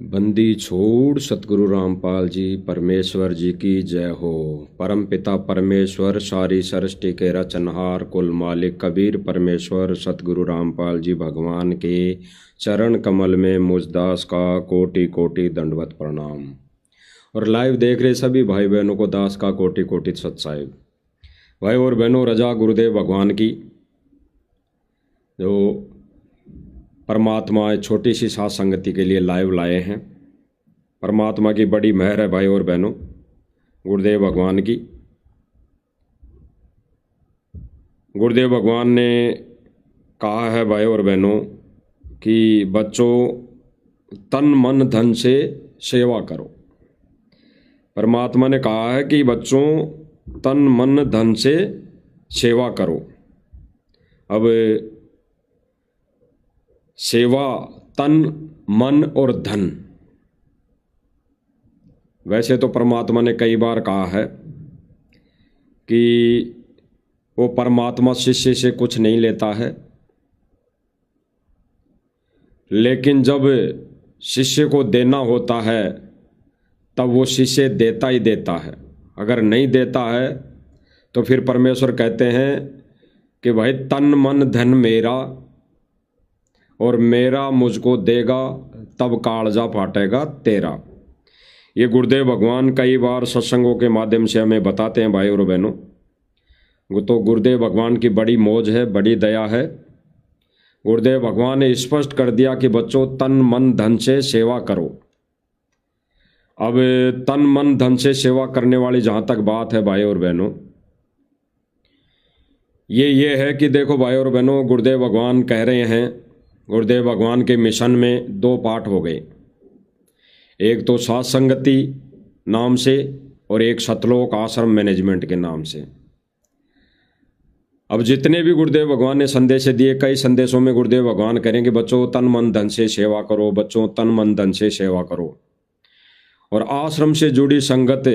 बंदी छोड़ सतगुरु रामपाल जी परमेश्वर जी की जय हो। परम पिता परमेश्वर सारी सृष्टि के रचनहार कुल मालिक कबीर परमेश्वर सतगुरु रामपाल जी भगवान के चरण कमल में मुझदास का कोटि कोटि दंडवत प्रणाम। और लाइव देख रहे सभी भाई बहनों को दास का कोटि कोटि सत साहिब। भाई और बहनों, रजा गुरुदेव भगवान की जो परमात्मा छोटी सी साथ संगति के लिए लाइव लाए हैं। परमात्मा की बड़ी मेहर है भाई और बहनों, गुरुदेव भगवान की। गुरुदेव भगवान ने कहा है भाई और बहनों कि बच्चों तन मन धन से सेवा करो। परमात्मा ने कहा है कि बच्चों तन मन धन से सेवा करो। अब सेवा तन मन और धन, वैसे तो परमात्मा ने कई बार कहा है कि वो परमात्मा शिष्य से कुछ नहीं लेता है, लेकिन जब शिष्य को देना होता है तब वो शिष्य देता ही देता है। अगर नहीं देता है तो फिर परमेश्वर कहते हैं कि भाई तन मन धन मेरा और मेरा मुझको देगा तब कालजा फाटेगा तेरा। ये गुरुदेव भगवान कई बार सत्संगों के माध्यम से हमें बताते हैं भाई और बहनों। तो गुरुदेव भगवान की बड़ी मौज है, बड़ी दया है। गुरुदेव भगवान ने स्पष्ट कर दिया कि बच्चों तन मन धन से सेवा करो। अब तन मन धन से सेवा करने वाली जहाँ तक बात है भाई और बहनों, ये है कि देखो भाई और बहनों, गुरुदेव भगवान कह रहे हैं, गुरुदेव भगवान के मिशन में दो पार्ट हो गए। एक तो साथ संगति नाम से और एक सतलोक आश्रम मैनेजमेंट के नाम से। अब जितने भी गुरुदेव भगवान ने संदेश दिए, कई संदेशों में गुरुदेव भगवान करेंगे बच्चों तन मन धन से सेवा करो, बच्चों तन मन धन से सेवा करो। और आश्रम से जुड़ी संगत,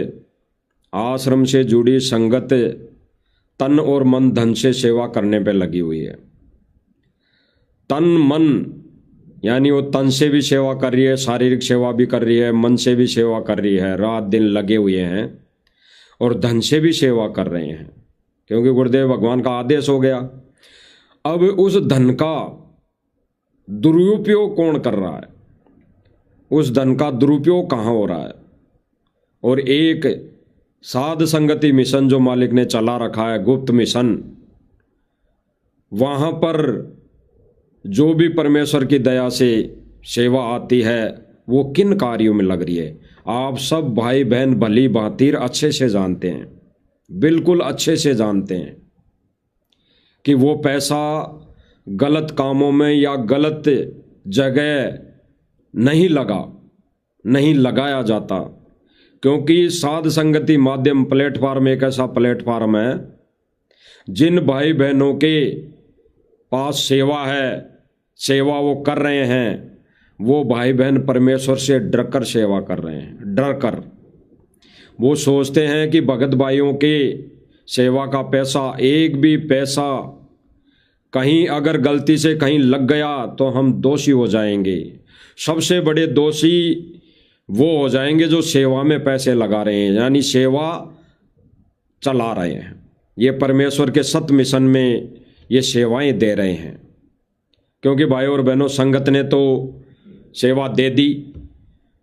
आश्रम से जुड़ी संगत तन और मन धन से सेवा करने पे लगी हुई है। तन मन यानी वो तन से भी सेवा कर रही है, शारीरिक सेवा भी कर रही है, मन से भी सेवा कर रही है, रात दिन लगे हुए हैं और धन से भी सेवा कर रहे हैं, क्योंकि गुरुदेव भगवान का आदेश हो गया। अब उस धन का दुरुपयोग कौन कर रहा है, उस धन का दुरुपयोग कहाँ हो रहा है। और एक साध संगति मिशन जो मालिक ने चला रखा है, गुप्त मिशन, वहाँ पर जो भी परमेश्वर की दया से सेवा आती है वो किन कार्यों में लग रही है, आप सब भाई बहन भली भांति अच्छे से जानते हैं, बिल्कुल अच्छे से जानते हैं कि वो पैसा गलत कामों में या गलत जगह नहीं लगाया जाता। क्योंकि साध संगति माध्यम प्लेटफार्म एक ऐसा प्लेटफार्म है जिन भाई बहनों के पास सेवा है, सेवा वो कर रहे हैं, वो भाई बहन परमेश्वर से डर कर सेवा कर रहे हैं। डर कर वो सोचते हैं कि भगत भाइयों के सेवा का पैसा, एक भी पैसा कहीं अगर गलती से कहीं लग गया तो हम दोषी हो जाएंगे। सबसे बड़े दोषी वो हो जाएंगे जो सेवा में पैसे लगा रहे हैं, यानी सेवा चला रहे हैं, ये परमेश्वर के सत मिशन में ये सेवाएं दे रहे हैं। क्योंकि भाई और बहनों, संगत ने तो सेवा दे दी,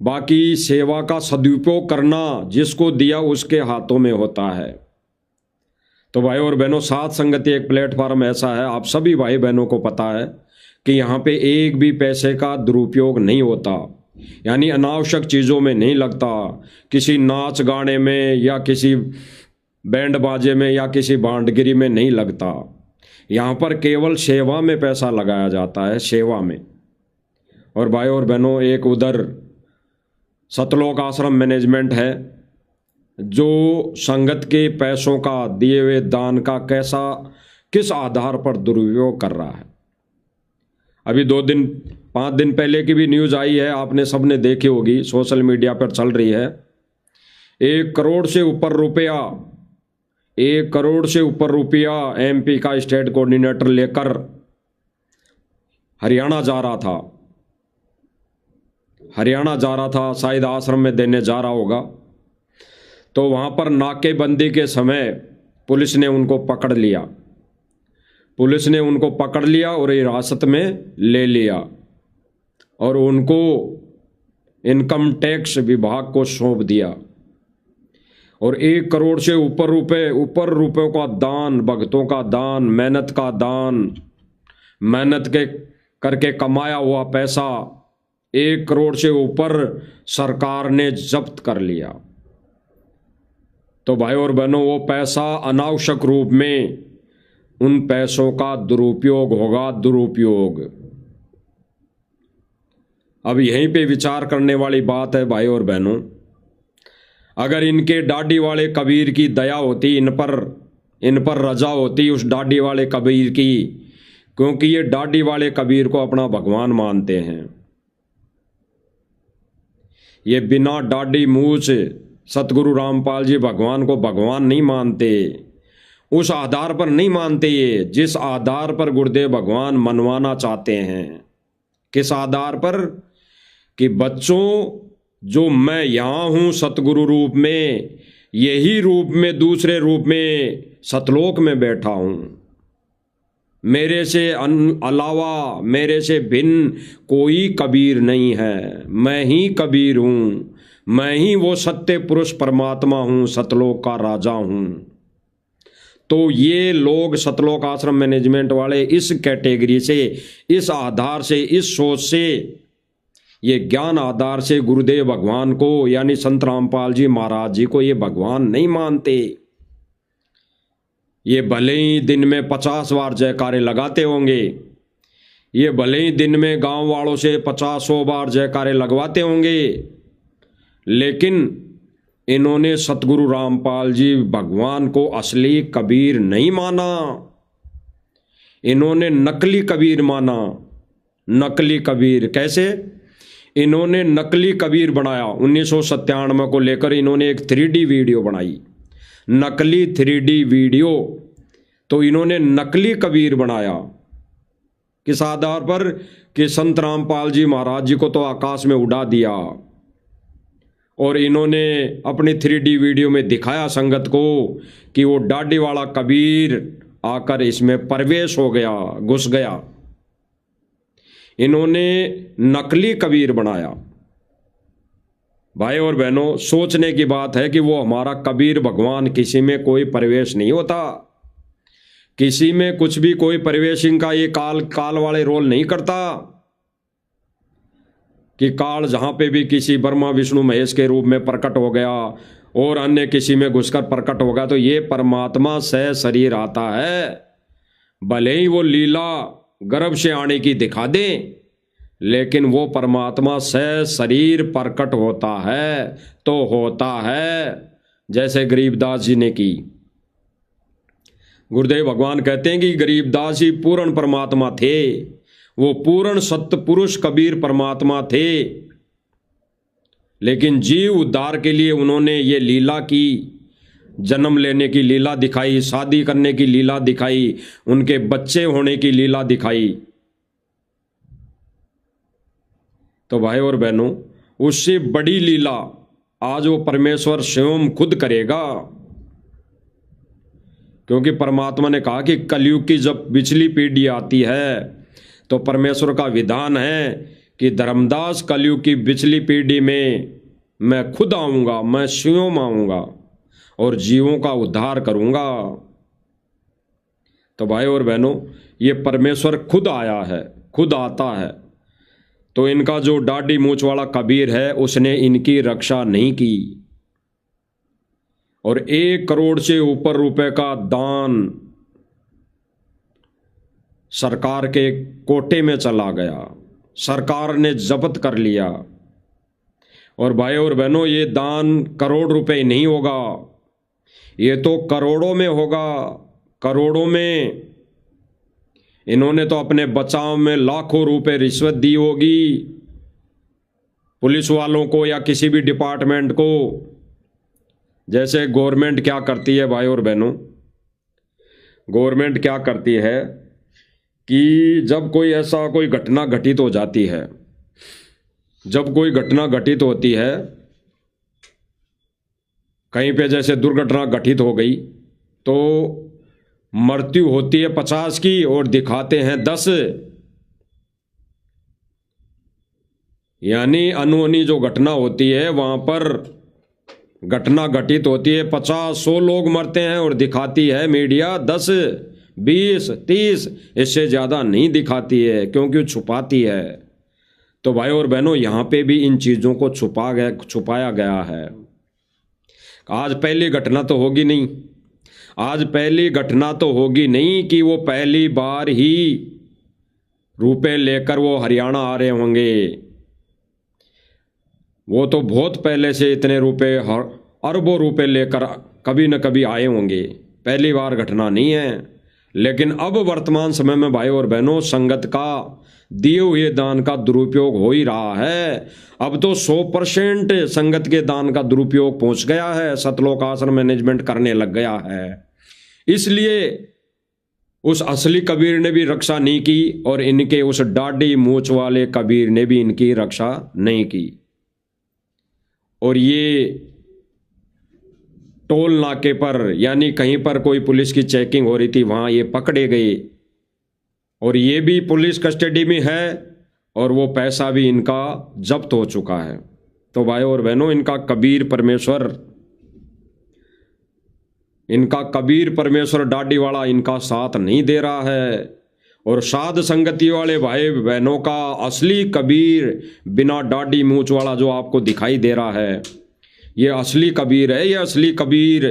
बाकी सेवा का सदुपयोग करना जिसको दिया उसके हाथों में होता है। तो भाई और बहनों, साथ संगति एक प्लेटफॉर्म ऐसा है, आप सभी भाई बहनों को पता है कि यहाँ पे एक भी पैसे का दुरुपयोग नहीं होता, यानी अनावश्यक चीज़ों में नहीं लगता, किसी नाच गाने में या किसी बैंड बाजे में या किसी भांडगिरी में नहीं लगता। यहाँ पर केवल सेवा में पैसा लगाया जाता है, सेवा में। और भाई और बहनों, एक उधर सतलोक आश्रम मैनेजमेंट है जो संगत के पैसों का, दिए हुए दान का किस आधार पर दुरुपयोग कर रहा है। अभी 5 दिन पहले की भी न्यूज़ आई है, आपने सबने देखी होगी, सोशल मीडिया पर चल रही है। 1 करोड़ से ऊपर रुपया, 1 करोड़ से ऊपर रुपया एमपी का स्टेट कोऑर्डिनेटर लेकर हरियाणा जा रहा था। हरियाणा जा रहा था, शायद आश्रम में देने जा रहा होगा। तो वहाँ पर नाकेबंदी के समय पुलिस ने उनको पकड़ लिया। पुलिस ने उनको पकड़ लिया और हिरासत में ले लिया और उनको इनकम टैक्स विभाग को सौंप दिया। और 1 करोड़ से ऊपर रुपयों का दान, भक्तों का दान, मेहनत का दान, मेहनत के करके कमाया हुआ पैसा 1 करोड़ से ऊपर सरकार ने जब्त कर लिया। तो भाई और बहनों, वो पैसा अनावश्यक रूप में उन पैसों का दुरुपयोग होगा, दुरुपयोग। अब यहीं पे विचार करने वाली बात है भाई और बहनों, अगर इनके डाडी वाले कबीर की दया होती, इन पर रजा होती उस डाडी वाले कबीर की, क्योंकि ये डाडी वाले कबीर को अपना भगवान मानते हैं। ये बिना डाडी मूछ सतगुरु रामपाल जी भगवान को भगवान नहीं मानते, उस आधार पर नहीं मानते ये जिस आधार पर गुरुदेव भगवान मनवाना चाहते हैं। किस आधार पर? कि बच्चों, जो मैं यहाँ हूँ सतगुरु रूप में, यही रूप में दूसरे रूप में सतलोक में बैठा हूँ। मेरे से अलावा, मेरे से भिन्न कोई कबीर नहीं है, मैं ही कबीर हूँ, मैं ही वो सत्य पुरुष परमात्मा हूँ, सतलोक का राजा हूँ। तो ये लोग सतलोक आश्रम मैनेजमेंट वाले इस कैटेगरी से, इस आधार से, इस सोच से, ये ज्ञान आधार से गुरुदेव भगवान को यानी संत रामपाल जी महाराज जी को ये भगवान नहीं मानते। ये भले ही दिन में 50 बार जयकारे लगाते होंगे, ये भले ही दिन में गांव वालों से 50-100 बार जयकारे लगवाते होंगे, लेकिन इन्होंने सतगुरु रामपाल जी भगवान को असली कबीर नहीं माना, इन्होंने नकली कबीर माना। नकली कबीर कैसे? इन्होंने नकली कबीर बनाया। 1997 को लेकर इन्होंने एक 3D वीडियो बनाई, नकली 3D वीडियो। तो इन्होंने नकली कबीर बनाया किस आधार पर? कि संत रामपाल जी महाराज जी को तो आकाश में उड़ा दिया और इन्होंने अपनी 3D वीडियो में दिखाया संगत को कि वो डाडी वाला कबीर आकर इसमें प्रवेश हो गया, घुस गया। इन्होंने नकली कबीर बनाया। भाई और बहनों, सोचने की बात है कि वो हमारा कबीर भगवान किसी में कोई प्रवेश नहीं होता, किसी में कुछ भी कोई प्रवेश इनका ये काल वाले रोल नहीं करता कि काल जहां पे भी किसी ब्रह्मा विष्णु महेश के रूप में प्रकट हो गया और अन्य किसी में घुसकर प्रकट होगा। तो ये परमात्मा सह शरीर आता है, भले ही वो लीला गर्भ से आने की दिखा दे, लेकिन वो परमात्मा सह शरीर प्रकट होता है तो होता है, जैसे गरीबदास जी ने की। गुरुदेव भगवान कहते हैं कि गरीबदास जी पूर्ण परमात्मा थे, वो पूर्ण सत्य पुरुष कबीर परमात्मा थे, लेकिन जीव उद्धार के लिए उन्होंने ये लीला की, जन्म लेने की लीला दिखाई, शादी करने की लीला दिखाई, उनके बच्चे होने की लीला दिखाई। तो भाई और बहनों, उससे बड़ी लीला आज वो परमेश्वर स्वयं खुद करेगा, क्योंकि परमात्मा ने कहा कि कलयुग की जब पिछली पीढ़ी आती है तो परमेश्वर का विधान है कि धर्मदास कलयुग की पिछली पीढ़ी में मैं खुद आऊँगा, मैं स्वयं आऊँगा और जीवों का उद्धार करूँगा। तो भाई और बहनों, ये परमेश्वर खुद आया है, खुद आता है। तो इनका जो डाडी मूछ वाला कबीर है उसने इनकी रक्षा नहीं की और 1 करोड़ से ऊपर रुपए का दान सरकार के कोटे में चला गया, सरकार ने जब्त कर लिया। और भाई और बहनों, ये दान करोड़ रुपए नहीं होगा, ये तो करोड़ों में होगा, करोड़ों में। इन्होंने तो अपने बचाव में लाखों रुपए रिश्वत दी होगी पुलिस वालों को या किसी भी डिपार्टमेंट को। जैसे गवर्नमेंट क्या करती है भाई और बहनों, गवर्नमेंट क्या करती है कि जब कोई ऐसा कोई घटना घटित हो जाती है, जब कोई घटना घटित होती है, कहीं पे जैसे दुर्घटना घटित हो गई, तो मृत्यु होती है 50 की और दिखाते हैं 10। यानी अनहोनी जो घटना होती है वहां पर घटना घटित होती है, 50-100 लोग मरते हैं और दिखाती है मीडिया 10, 20, 30, इससे ज़्यादा नहीं दिखाती है, क्योंकि छुपाती है। तो भाई और बहनों, यहाँ पे भी इन चीज़ों को छुपाया गया है। आज पहली घटना तो होगी नहीं, आज पहली घटना तो होगी नहीं कि वो पहली बार ही रुपए लेकर वो हरियाणा आ रहे होंगे। वो तो बहुत पहले से इतने रुपए, अरबों रुपए लेकर कभी न कभी आए होंगे, पहली बार घटना नहीं है। लेकिन अब वर्तमान समय में भाई और बहनों, संगत का दिए हुए दान का दुरुपयोग हो ही रहा है। अब तो 100% संगत के दान का दुरुपयोग पहुंच गया है, सतलोक आश्रम मैनेजमेंट करने लग गया है। इसलिए उस असली कबीर ने भी रक्षा नहीं की और इनके उस डाढ़ी मूंछ वाले कबीर ने भी इनकी रक्षा नहीं की। और ये टोल नाके पर, यानी कहीं पर कोई पुलिस की चेकिंग हो रही थी, वहां ये पकड़े गए और ये भी पुलिस कस्टडी में है और वो पैसा भी इनका जब्त हो चुका है। तो भाई और बहनों, इनका कबीर परमेश्वर डाडी वाला इनका साथ नहीं दे रहा है। और साध संगति वाले भाई बहनों का असली कबीर बिना डाडी मूंछ वाला जो आपको दिखाई दे रहा है, ये असली कबीर है। ये असली कबीर,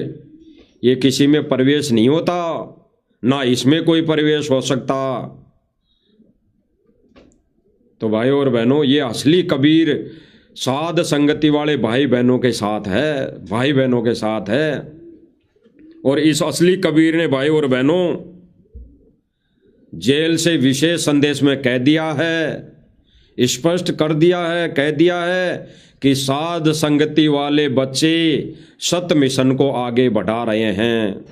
ये किसी में प्रवेश नहीं होता, ना इसमें कोई प्रवेश हो सकता। तो भाई और बहनों, ये असली कबीर साध संगति वाले भाई बहनों के साथ है, भाई बहनों के साथ है। और इस असली कबीर ने भाई और बहनों जेल से विशेष संदेश में कह दिया है, स्पष्ट कर दिया है, कह दिया है कि साध संगति वाले बच्चे सत मिशन को आगे बढ़ा रहे हैं,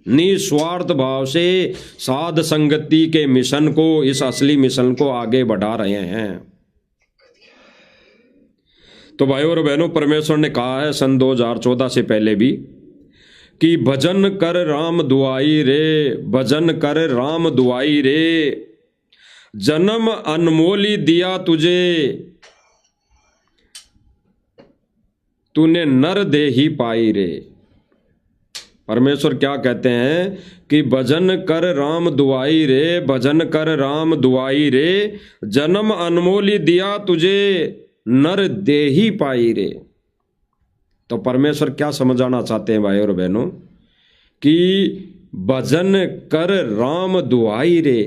निस्वार्थ भाव से साध संगति के मिशन को, इस असली मिशन को आगे बढ़ा रहे हैं। तो भाई और बहनों, परमेश्वर ने कहा है सन 2014 से पहले भी कि भजन कर राम दुआई रे, भजन कर राम दुआई रे, जन्म अनमोली दिया तुझे, तूने नर दे ही पाई रे। परमेश्वर क्या कहते हैं कि भजन कर राम दुआई रे, भजन कर राम दुआई रे, जन्म अनमोली दिया तुझे, नर दे ही पाई रे। तो परमेश्वर क्या समझाना चाहते हैं भाई और बहनों कि भजन कर राम दुआई रे।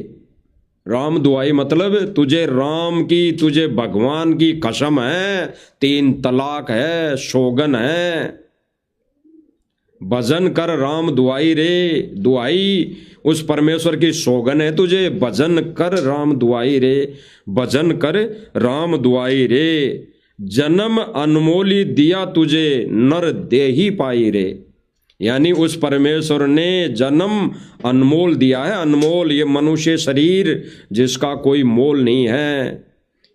राम दुआई मतलब तुझे राम की, तुझे भगवान की कसम है, 3 तलाक है, शोगन है। भजन कर राम दुआई रे, दुआई उस परमेश्वर की सोगन है तुझे, भजन कर राम दुआई रे, भजन कर राम दुआई रे, जन्म अनमोली दिया तुझे, नर दे ही पाई रे। यानी उस परमेश्वर ने जन्म अनमोल दिया है, अनमोल, ये मनुष्य शरीर जिसका कोई मोल नहीं है,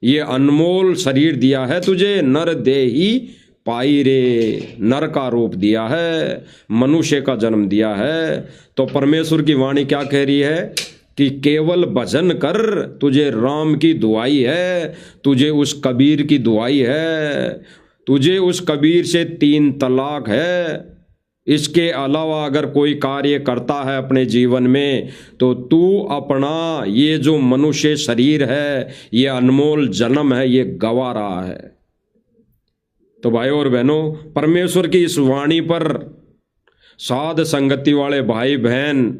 ये अनमोल शरीर दिया है तुझे, नर दे ही पाई रे। नर का रूप दिया है, मनुष्य का जन्म दिया है। तो परमेश्वर की वाणी क्या कह रही है कि केवल भजन कर, तुझे राम की दुआई है, तुझे उस कबीर की दुआई है, तुझे उस कबीर से 3 तलाक है। इसके अलावा अगर कोई कार्य करता है अपने जीवन में तो तू अपना ये जो मनुष्य शरीर है, ये अनमोल जन्म है, ये गवा रहा है। तो भाई और बहनों, परमेश्वर की इस वाणी पर साध संगति वाले भाई बहन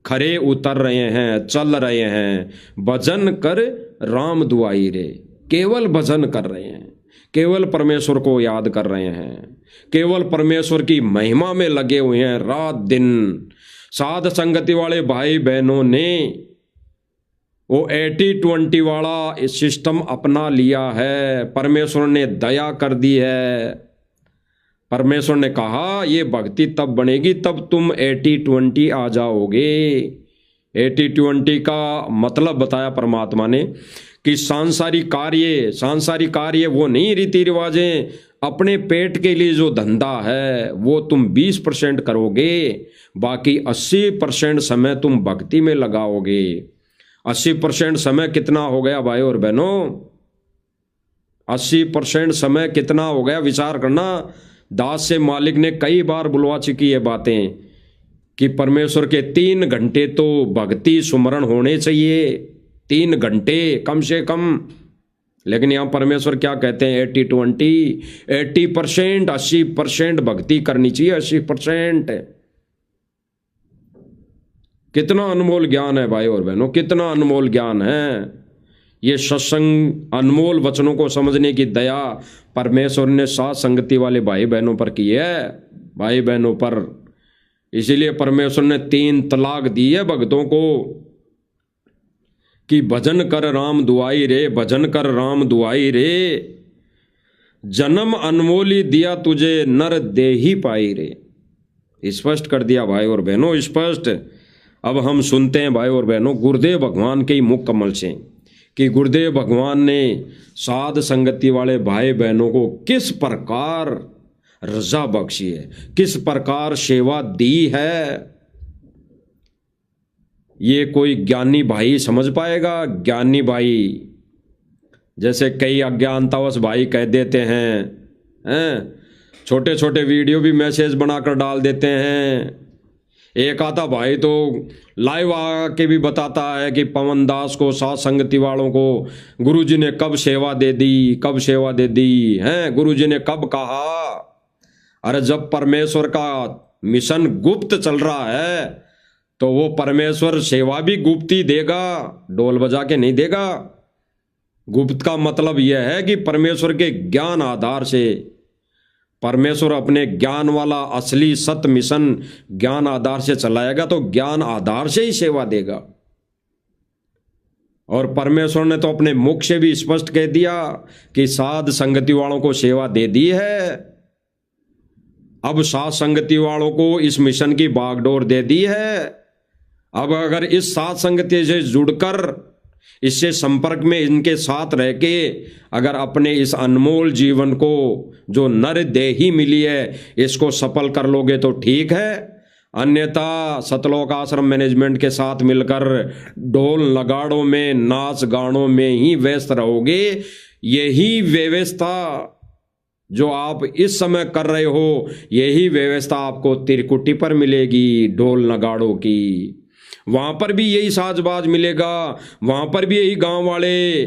खरे उतर रहे हैं, चल रहे हैं। भजन कर राम दुआई रे, केवल भजन कर रहे हैं, केवल परमेश्वर को याद कर रहे हैं, केवल परमेश्वर की महिमा में लगे हुए हैं रात दिन। साध संगति वाले भाई बहनों ने वो 80-20 वाला सिस्टम अपना लिया है। परमेश्वर ने दया कर दी है। परमेश्वर ने कहा ये भक्ति तब बनेगी तब तुम 80-20 आ जाओगे। 80-20 का मतलब बताया परमात्मा ने कि सांसारिक कार्य वो नहीं रीति रिवाजें, अपने पेट के लिए जो धंधा है वो तुम 20% करोगे, बाकी 80% समय तुम भक्ति में लगाओगे। 80% समय कितना हो गया भाई और बहनों? 80% समय कितना हो गया? विचार करना। दास से मालिक ने कई बार बुलवा चुकी है बातें कि परमेश्वर के 3 घंटे तो भक्ति सुमरण होने चाहिए, 3 घंटे कम से कम। लेकिन यहां परमेश्वर क्या कहते हैं? 80-20, 80%, 80% भक्ति करनी चाहिए, 80%। कितना अनमोल ज्ञान है भाई और बहनों, कितना अनमोल ज्ञान है। ये सत्संग अनमोल वचनों को समझने की दया परमेश्वर ने साथ संगति वाले भाई बहनों पर की है, भाई बहनों पर। इसीलिए परमेश्वर ने 3 तलाक दी है भक्तों को कि भजन कर राम दुआई रे, भजन कर राम दुआई रे, जन्म अनमोली दिया तुझे नर दे ही पाई रे। स्पष्ट कर दिया भाई और बहनों, स्पष्ट। अब हम सुनते हैं भाई और बहनों गुरुदेव भगवान के ही मुख कमल से कि गुरुदेव भगवान ने साध संगति वाले भाई बहनों को किस प्रकार रजा बख्शी है, किस प्रकार सेवा दी है। ये कोई ज्ञानी भाई समझ पाएगा? ज्ञानी भाई जैसे कई अज्ञानतावश भाई कह देते हैं, छोटे छोटे वीडियो भी मैसेज बनाकर डाल देते हैं। एक आता भाई तो लाइव आके भी बताता है कि पवन दास को, साथ संगति वालों को गुरुजी ने कब सेवा दे दी, कब सेवा दे दी है, गुरुजी ने कब कहा। अरे जब परमेश्वर का मिशन गुप्त चल रहा है तो वो परमेश्वर सेवा भी गुप्त ही देगा, ढोल बजा के नहीं देगा। गुप्त का मतलब यह है कि परमेश्वर के ज्ञान आधार से, परमेश्वर अपने ज्ञान वाला असली सत्य मिशन ज्ञान आधार से चलाएगा तो ज्ञान आधार से ही सेवा देगा। और परमेश्वर ने तो अपने मुख से भी स्पष्ट कह दिया कि साध संगति वालों को सेवा दे दी है। अब साध संगति वालों को इस मिशन की बागडोर दे दी है। अब अगर इस साध संगति से जुड़कर, इससे संपर्क में इनके साथ रह के अगर अपने इस अनमोल जीवन को जो नर देही मिली है इसको सफल कर लोगे तो ठीक है, अन्यथा सतलोक आश्रम मैनेजमेंट के साथ मिलकर ढोल नगाड़ों में, नाच गानों में ही व्यस्त रहोगे। यही व्यवस्था जो आप इस समय कर रहे हो, यही व्यवस्था आपको त्रिकुटी पर मिलेगी ढोल नगाड़ों की। वहां पर भी यही साजबाज मिलेगा, वहां पर भी यही गांव वाले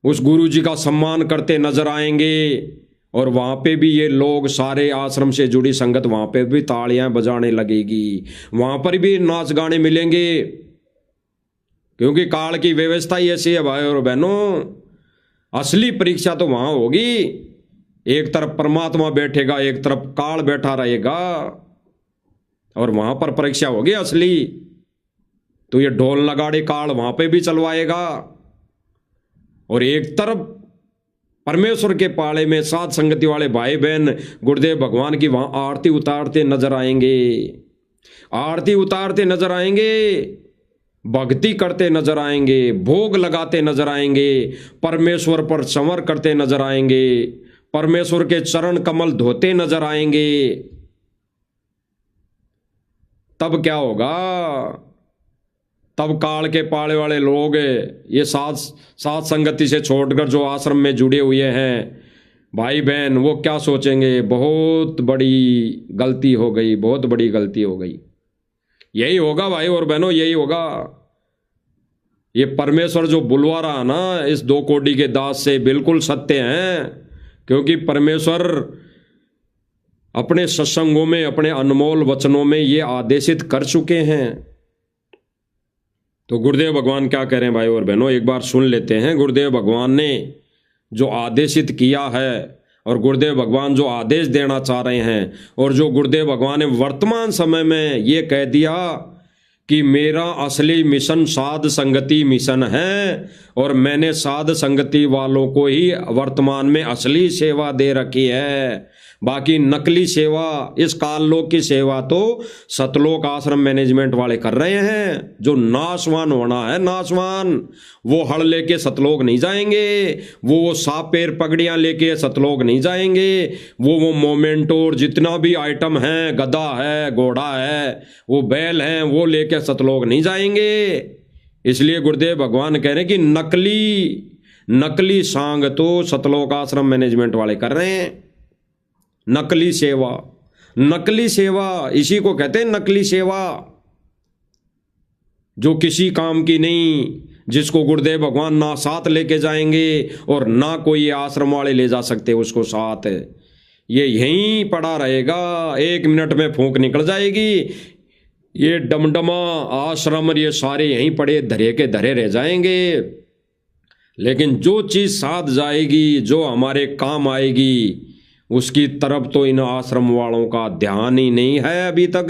उस गुरु जी का सम्मान करते नजर आएंगे, और वहां पे भी ये लोग सारे आश्रम से जुड़ी संगत वहां पे भी तालियां बजाने लगेगी, वहां पर भी नाच गाने मिलेंगे। क्योंकि काल की व्यवस्था ही ऐसी है भाई और बहनों। असली परीक्षा तो वहां होगी, एक तरफ परमात्मा बैठेगा, एक तरफ काल बैठा रहेगा, और वहां पर परीक्षा होगी असली। तो ये ढोल नगाड़े काल वहां पे भी चलवाएगा, और एक तरफ परमेश्वर के पाले में साध संगति वाले भाई बहन गुरुदेव भगवान की वहां आरती उतारते नजर आएंगे, आरती उतारते नजर आएंगे, भक्ति करते नजर आएंगे, भोग लगाते नजर आएंगे, परमेश्वर पर संवर करते नजर आएंगे, परमेश्वर के चरण कमल धोते नजर आएंगे। तब क्या होगा? तब काल के पाले वाले लोग ये साथ संगति से छोड़कर जो आश्रम में जुड़े हुए हैं भाई बहन, वो क्या सोचेंगे? बहुत बड़ी गलती हो गई, बहुत बड़ी गलती हो गई। यही होगा भाई और बहनों, यही होगा। ये परमेश्वर जो बुलवा रहा ना इस 2 कोटि के दास से बिल्कुल सत्य हैं, क्योंकि परमेश्वर अपने सत्संगों में, अपने अनमोल वचनों में ये आदेशित कर चुके हैं। तो गुरुदेव भगवान क्या कह रहे हैं भाई और बहनों, एक बार सुन लेते हैं। गुरुदेव भगवान ने जो आदेशित किया है, और गुरुदेव भगवान जो आदेश देना चाह रहे हैं, और जो गुरुदेव भगवान ने वर्तमान समय में ये कह दिया कि मेरा असली मिशन साध संगति मिशन है, और मैंने साध संगति वालों को ही वर्तमान में असली सेवा दे रखी है। बाकी नकली सेवा, इस काललोक की सेवा तो सतलोक आश्रम मैनेजमेंट वाले कर रहे हैं। जो नाशवान होना है, नाशवान, वो हड़ लेके सतलोक नहीं जाएंगे, वो साफ पैर पगड़ियां लेके सतलोक नहीं जाएंगे, वो मोमेंटो और जितना भी आइटम है, गधा है, घोड़ा है, वो बैल हैं, वो लेके सतलोक नहीं जाएंगे। इसलिए गुरुदेव भगवान कह रहे हैं कि नकली सांग तो सतलोक आश्रम मैनेजमेंट वाले कर रहे हैं। नकली सेवा, नकली सेवा इसी को कहते हैं नकली सेवा, जो किसी काम की नहीं, जिसको गुरुदेव भगवान ना साथ लेके जाएंगे और ना कोई आश्रम वाले ले जा सकते उसको साथ। ये यहीं पड़ा रहेगा, 1 मिनट में फूंक निकल जाएगी। ये डमडमा आश्रम ये सारे यहीं पड़े धरे के धरे रह जाएंगे। लेकिन जो चीज साथ जाएगी, जो हमारे काम आएगी, उसकी तरफ तो इन आश्रम वालों का ध्यान ही नहीं है अभी तक।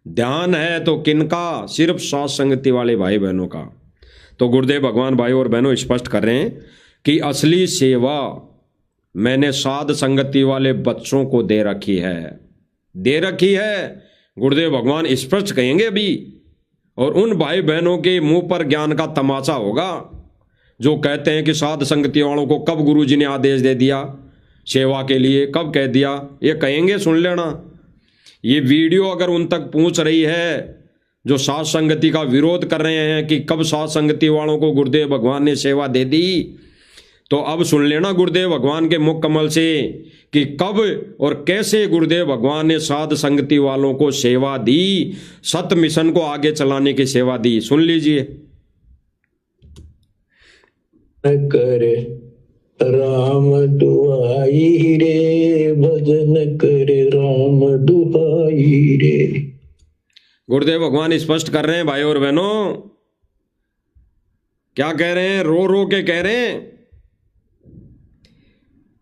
ध्यान है तो किनका? सिर्फ साथ संगति वाले भाई बहनों का। तो गुरुदेव भगवान भाई और बहनों स्पष्ट कर रहे हैं कि असली सेवा मैंने साध संगति वाले बच्चों को दे रखी है, दे रखी है। गुरुदेव भगवान स्पष्ट कहेंगे अभी, और उन भाई बहनों के मुंह पर ज्ञान का तमाचा होगा जो कहते हैं कि साध संगति वालों को कब गुरुजी ने आदेश दे दिया सेवा के लिए, कब कह दिया। ये कहेंगे, सुन लेना। ये वीडियो अगर उन तक पहुंच रही है जो साध संगति का विरोध कर रहे हैं कि कब साध संगति वालों को गुरुदेव भगवान ने सेवा दे दी, तो अब सुन लेना गुरुदेव भगवान के मुख कमल से कि कब और कैसे गुरुदेव भगवान ने साध संगति वालों को सेवा दी, सत मिशन को आगे चलाने की सेवा दी। सुन लीजिए। करे राम दुआई रे, भजन करे राम दुआई रे। गुरुदेव भगवान स्पष्ट कर रहे हैं भाई और बहनों, क्या कह रहे हैं? रो रो के कह रहे हैं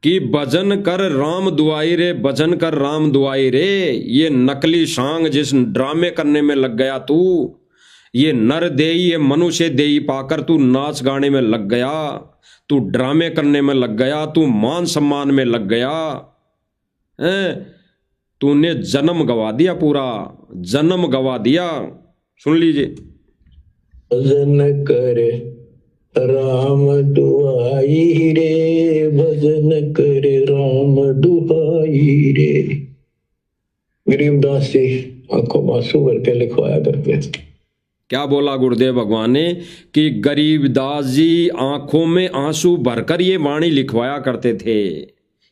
कि भजन कर राम दुआई रे, भजन कर राम दुआई रे। ये नकली सांग जिस ड्रामे करने में लग गया तू, ये नर देई, ये मनुष्य देई पाकर तू नाच गाने में लग गया, तू ड्रामे करने में लग गया, तू मान सम्मान में लग गया, तूने जन्म गवा दिया, पूरा जन्म गवा दिया। सुन लीजिए। भजन करे राम दुआई रे, भजन करे राम दुआई रे। गरीबदास जी आंखों में आंसू भर के लिखवाया करते थे। क्या बोला गुरुदेव भगवान ने कि गरीबदास जी आंखों में आंसू भरकर ये वाणी लिखवाया करते थे।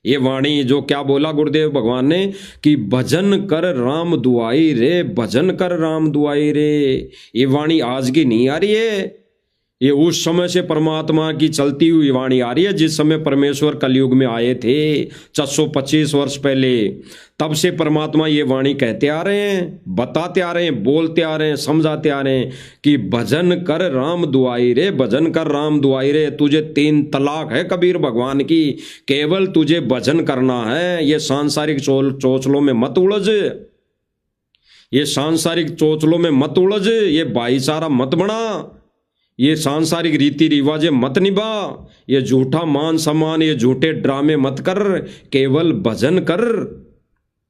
ये वाणी जो क्या बोला गुरुदेव भगवान ने कि भजन कर राम दुआई रे, भजन कर राम दुआई रे। ये वाणी आज की नहीं आ रही है, ये उस समय से परमात्मा की चलती हुई वाणी आ रही है जिस समय परमेश्वर कलयुग में आए थे 425 वर्ष पहले। तब से परमात्मा ये वाणी कहते आ रहे हैं, बताते आ रहे हैं, बोलते आ रहे हैं, समझाते आ रहे हैं कि भजन कर राम दुआई रे, भजन कर राम दुआई रे। तुझे 3 तलाक है कबीर भगवान की, केवल तुझे भजन करना है। ये सांसारिक चोचलों में मत उलझ, ये सांसारिक चोचलों में मत उलझ, ये भाईचारा मत बना, ये सांसारिक रीति रिवाजें मत निभा, ये झूठा मान सम्मान, ये झूठे ड्रामे मत कर, केवल भजन कर।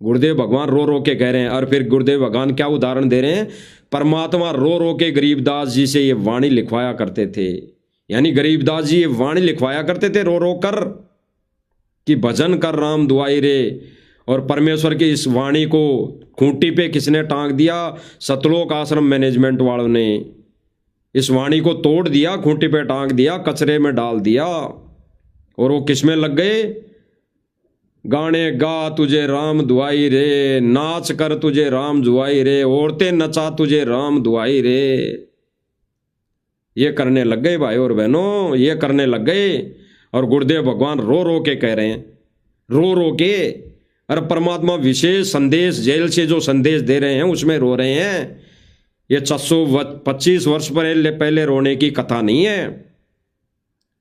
गुरुदेव भगवान रो रो के कह रहे हैं। और फिर गुरुदेव भगवान क्या उदाहरण दे रहे हैं? परमात्मा रो रो के गरीबदास जी से ये वाणी लिखवाया करते थे, यानी गरीबदास जी ये वाणी लिखवाया करते थे रो रो कर कि भजन कर राम दुआई रे। और परमेश्वर की इस वाणी को खूंटी पे किसने टांग दिया? सतलोक आश्रम मैनेजमेंट वालों ने इस वाणी को तोड़ दिया, खूंटी पे टांग दिया, कचरे में डाल दिया। और वो किसमें लग गए? गाने गा तुझे राम दुआई रे, नाच कर तुझे राम दुआई रे, औरतें नचा तुझे राम दुआई रे। ये करने लग गए भाई और बहनों, ये करने लग गए। और गुरुदेव भगवान रो रो के कह रहे हैं, रो रो के। अरे परमात्मा विशेष संदेश जेल से जो संदेश दे रहे हैं उसमें रो रहे हैं। ये 425 वर्ष पहले रोने की कथा नहीं है,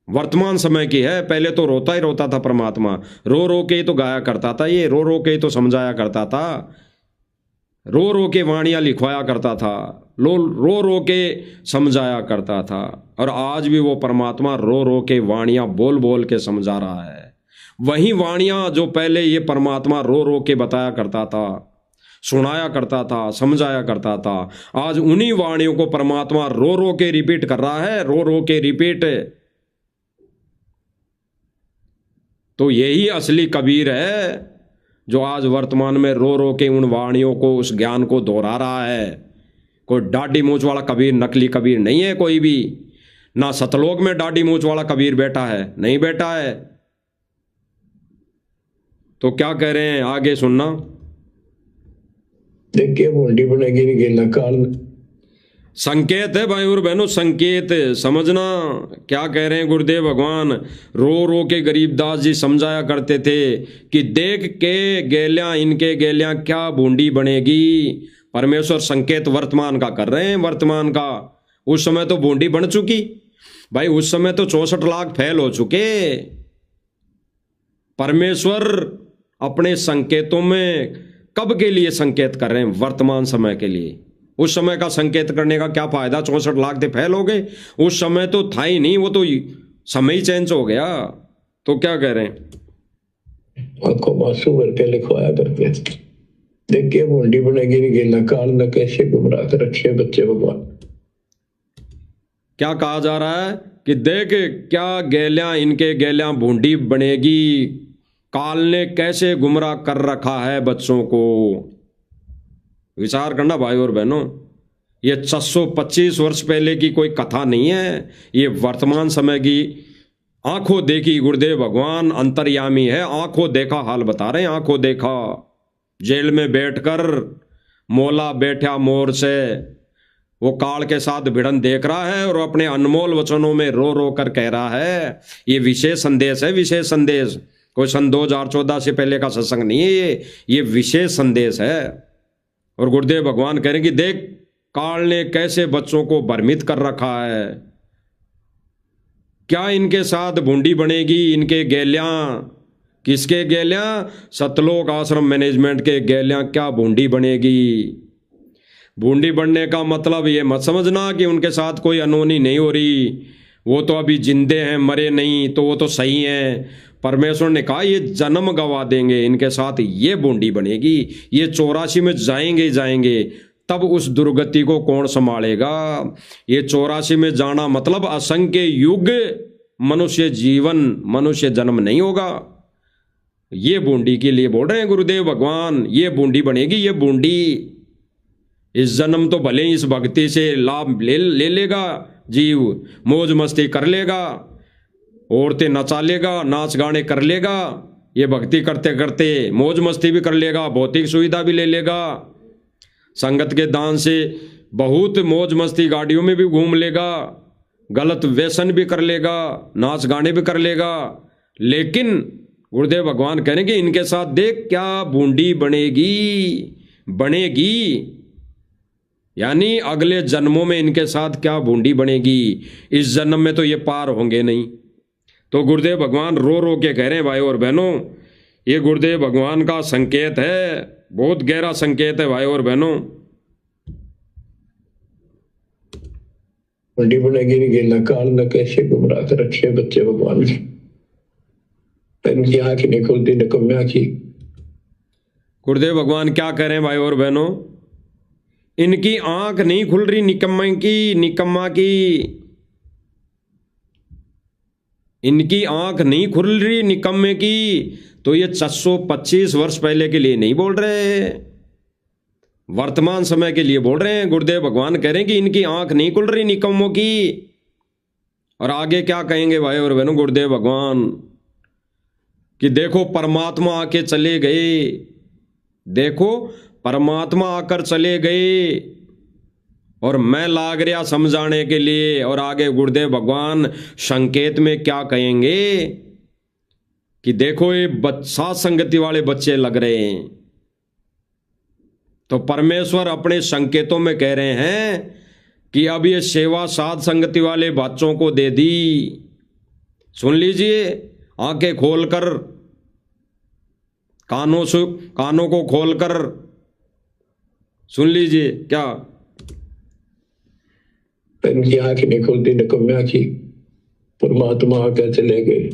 वर्तमान समय की है। पहले तो रोता ही रोता था परमात्मा, रो रो के ही तो गाया करता था, ये रो रो के ही तो समझाया करता था, रो रो के वाणियाँ लिखवाया करता था, रो रो के समझाया करता था। और आज भी वो परमात्मा रो रो के वाणियाँ बोल बोल के समझा रहा है। वही वाणियां जो पहले ये परमात्मा रो रो के बताया करता था, सुनाया करता था, समझाया करता था, आज उन्हीं वाणियों को परमात्मा रो रो के रिपीट कर रहा है, रो रो के रिपीट। तो यही असली कबीर है जो आज वर्तमान में रो रो के उन वाणियों को, उस ज्ञान को दोहरा रहा है। कोई दाढ़ी मूंछ वाला कबीर, नकली कबीर नहीं है कोई भी। ना सतलोक में दाढ़ी मूंछ वाला कबीर बैठा है, नहीं बैठा है। तो क्या कह रहे हैं, आगे सुनना। देखिए बूंदी बनेगी नहीं गिरना काल। संकेत है भाई और बहनों, संकेत समझना। क्या कह रहे हैं गुरुदेव भगवान, रो रो के गरीबदास जी समझाया करते थे कि देख के गेलियां, इनके गेलियां क्या बूंदी बनेगी। परमेश्वर संकेत वर्तमान का कर रहे हैं, वर्तमान का। उस समय तो बूंदी बन चुकी भाई, उस समय तो 64 लाख फैल हो चुके। परमेश्वर अपने संकेतों में कब के लिए संकेत कर रहे हैं, वर्तमान समय के लिए। उस समय का संकेत करने का क्या फायदा, 64 लाख थे फैल हो गए। उस समय तो था ही नहीं, वो तो समय ही चेंज हो गया। तो क्या कह रहे हैं, आंखों में आंसू भर के लिखवाया करते थे, देखिए बूंदी बनेगी नहीं गिरना काल, न कैसे गुमराह कर रखे बच्चे भगवान। क्या कहा जा रहा है कि देख क्या गेलियां, इनके गेलियां बूंदी बनेगी, काल ने कैसे गुमराह कर रखा है बच्चों को। विचार करना भाई और बहनों, ये 625 वर्ष पहले की कोई कथा नहीं है, ये वर्तमान समय की आंखों देखी। गुरुदेव भगवान अंतर्यामी है, आंखों देखा हाल बता रहे हैं, आंखों देखा। जेल में बैठकर मौला बैठा मोर से, वो काल के साथ भिड़न देख रहा है और अपने अनमोल वचनों में रो रो कर कह रहा है। ये विशेष संदेश है, विशेष संदेश। कोई सन 2014 से पहले का सत्संग नहीं है ये विशेष संदेश है। और गुरुदेव भगवान कह रहे हैं कि देख काल ने कैसे बच्चों को भ्रमित कर रखा है, क्या इनके साथ बूंदी बनेगी, इनके गेलियां। किसके गेलियां, सतलोक आश्रम मैनेजमेंट के गेलियां क्या बूंदी बनेगी। बूंदी बनने का मतलब ये मत समझना कि उनके साथ कोई अनहोनी नहीं हो रही, वो तो अभी जिंदे हैं, मरे नहीं, तो वो तो सही हैं। परमेश्वर ने कहा ये जन्म गवा देंगे, इनके साथ ये बूंदी बनेगी, ये 84 में जाएंगे जाएंगे, तब उस दुर्गति को कौन संभालेगा। ये 84 में जाना मतलब असंख्य युग मनुष्य जीवन, मनुष्य जन्म नहीं होगा। ये बूंदी के लिए बोल रहे हैं गुरुदेव भगवान, ये बूंदी बनेगी, ये बूंदी। इस जन्म तो भले इस भक्ति से लाभ ले लेगा जीव, मौज मस्ती कर लेगा, औरतें नचा लेगा, नाच गाने कर लेगा, ये भक्ति करते करते मौज मस्ती भी कर लेगा, भौतिक सुविधा भी ले लेगा, संगत के दान से बहुत मौज मस्ती, गाड़ियों में भी घूम लेगा, गलत व्यसन भी कर लेगा, नाच गाने भी कर लेगा। लेकिन गुरुदेव भगवान कहेंगे इनके साथ देख क्या बूंदी बनेगी, यानी अगले जन्मों में इनके साथ क्या बूंदी बनेगी। इस जन्म में तो ये पार होंगे नहीं। तो गुरुदेव भगवान रो रो के कह रहे हैं भाई और बहनों, ये गुरुदेव भगवान का संकेत है, बहुत गहरा संकेत है भाई और बहनों। बूंदी बनेगी नहीं गिरना काल, न कैसे गुमराह कर रखे बच्चे भगवान। इनकी आंख नहीं खुलती निकम्मा की। गुरुदेव भगवान क्या कह रहे हैं भाई और बहनों, इनकी आंख नहीं खुल रही निकम्मा की, इनकी आंख नहीं खुल रही निकम्मे की। तो ये 625 वर्ष पहले के लिए नहीं बोल रहे, वर्तमान समय के लिए बोल रहे हैं। गुरुदेव भगवान कह रहे हैं कि इनकी आंख नहीं खुल रही निकम्मों की। और आगे क्या कहेंगे भाई और बहनों गुरुदेव भगवान, कि देखो परमात्मा आके चले गए, देखो परमात्मा आकर चले गए और मैं लाग रहा समझाने के लिए। और आगे गुरुदेव भगवान संकेत में क्या कहेंगे कि देखो ये सात संगति वाले बच्चे लग रहे हैं। तो परमेश्वर अपने संकेतों में कह रहे हैं कि अब ये सेवा सात संगति वाले बच्चों को दे दी। सुन लीजिए, आंखें खोलकर, कानों को खोलकर सुन लीजिए। क्या इनकी आंख नहीं खुलती निकम्मा की, परमात्मा आकर चले गए।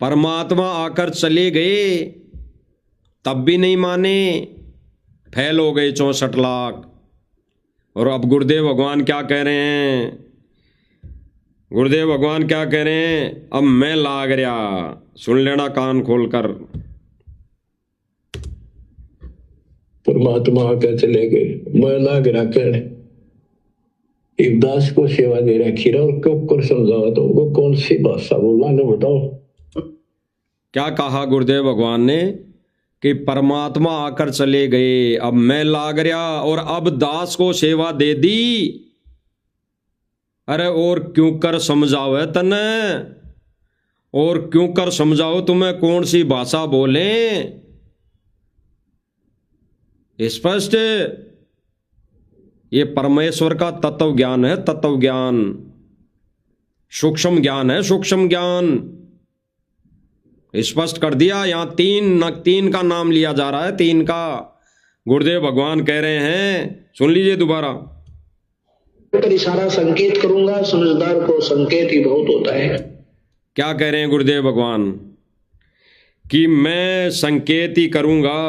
परमात्मा आकर चले गए तब भी नहीं माने, फेल हो गए 64 लाख। और अब गुरुदेव भगवान क्या कह रहे हैं? गुरुदेव भगवान क्या कह रहे हैं? अब मैं लाग रहा, सुन लेना कान खोलकर। परमात्मा आकर चले गए, मैं लाग रहा कहने। दास को सेवा दे रखी और क्यों कर समझाओ तो वो कौन सी भाषा बोला ना बताओ। क्या कहा गुरुदेव भगवान ने कि परमात्मा आकर चले गए, अब मैं लाग रहा और अब दास को सेवा दे दी। अरे और क्यों कर समझाओ है तने, और क्यों कर समझाओ तुम्हें कौन सी भाषा बोले? स्पष्ट ये परमेश्वर का तत्व ज्ञान है, तत्व ज्ञान, सूक्ष्म ज्ञान है, सूक्ष्म ज्ञान। स्पष्ट कर दिया। यहां तीन का नाम लिया जा रहा है, तीन का। गुरुदेव भगवान कह रहे हैं, सुन लीजिए दोबारा। पर इशारा संकेत करूंगा, समझदार को संकेत ही बहुत होता है। क्या कह रहे हैं गुरुदेव भगवान? कि मैं संकेत ही करूंगा।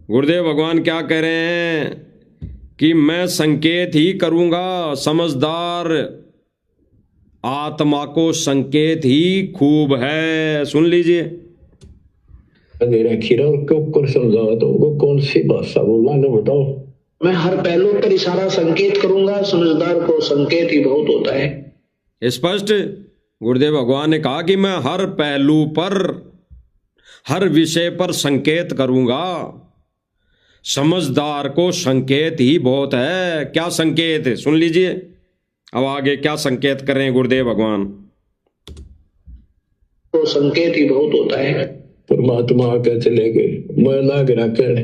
गुरुदेव भगवान क्या कह रहे हैं? कि मैं संकेत ही करूंगा। समझदार आत्मा को संकेत ही खूब है। सुन लीजिए। खीरा और क्यों कर समझाओ तो वो कौन सी भाषा बोला ना बताओ। मैं हर पहलू पर इशारा संकेत करूंगा, समझदार को संकेत ही बहुत होता है। स्पष्ट गुरुदेव भगवान ने कहा कि मैं हर पहलू पर, हर विषय पर संकेत करूंगा। समझदार को संकेत ही बहुत है। क्या संकेत है? सुन लीजिए। अब आगे क्या संकेत कर रहे हैं गुरुदेव भगवान? तो संकेत ही बहुत होता है। परमात्मा आकर चले गए, मैं लाग रहा कहने।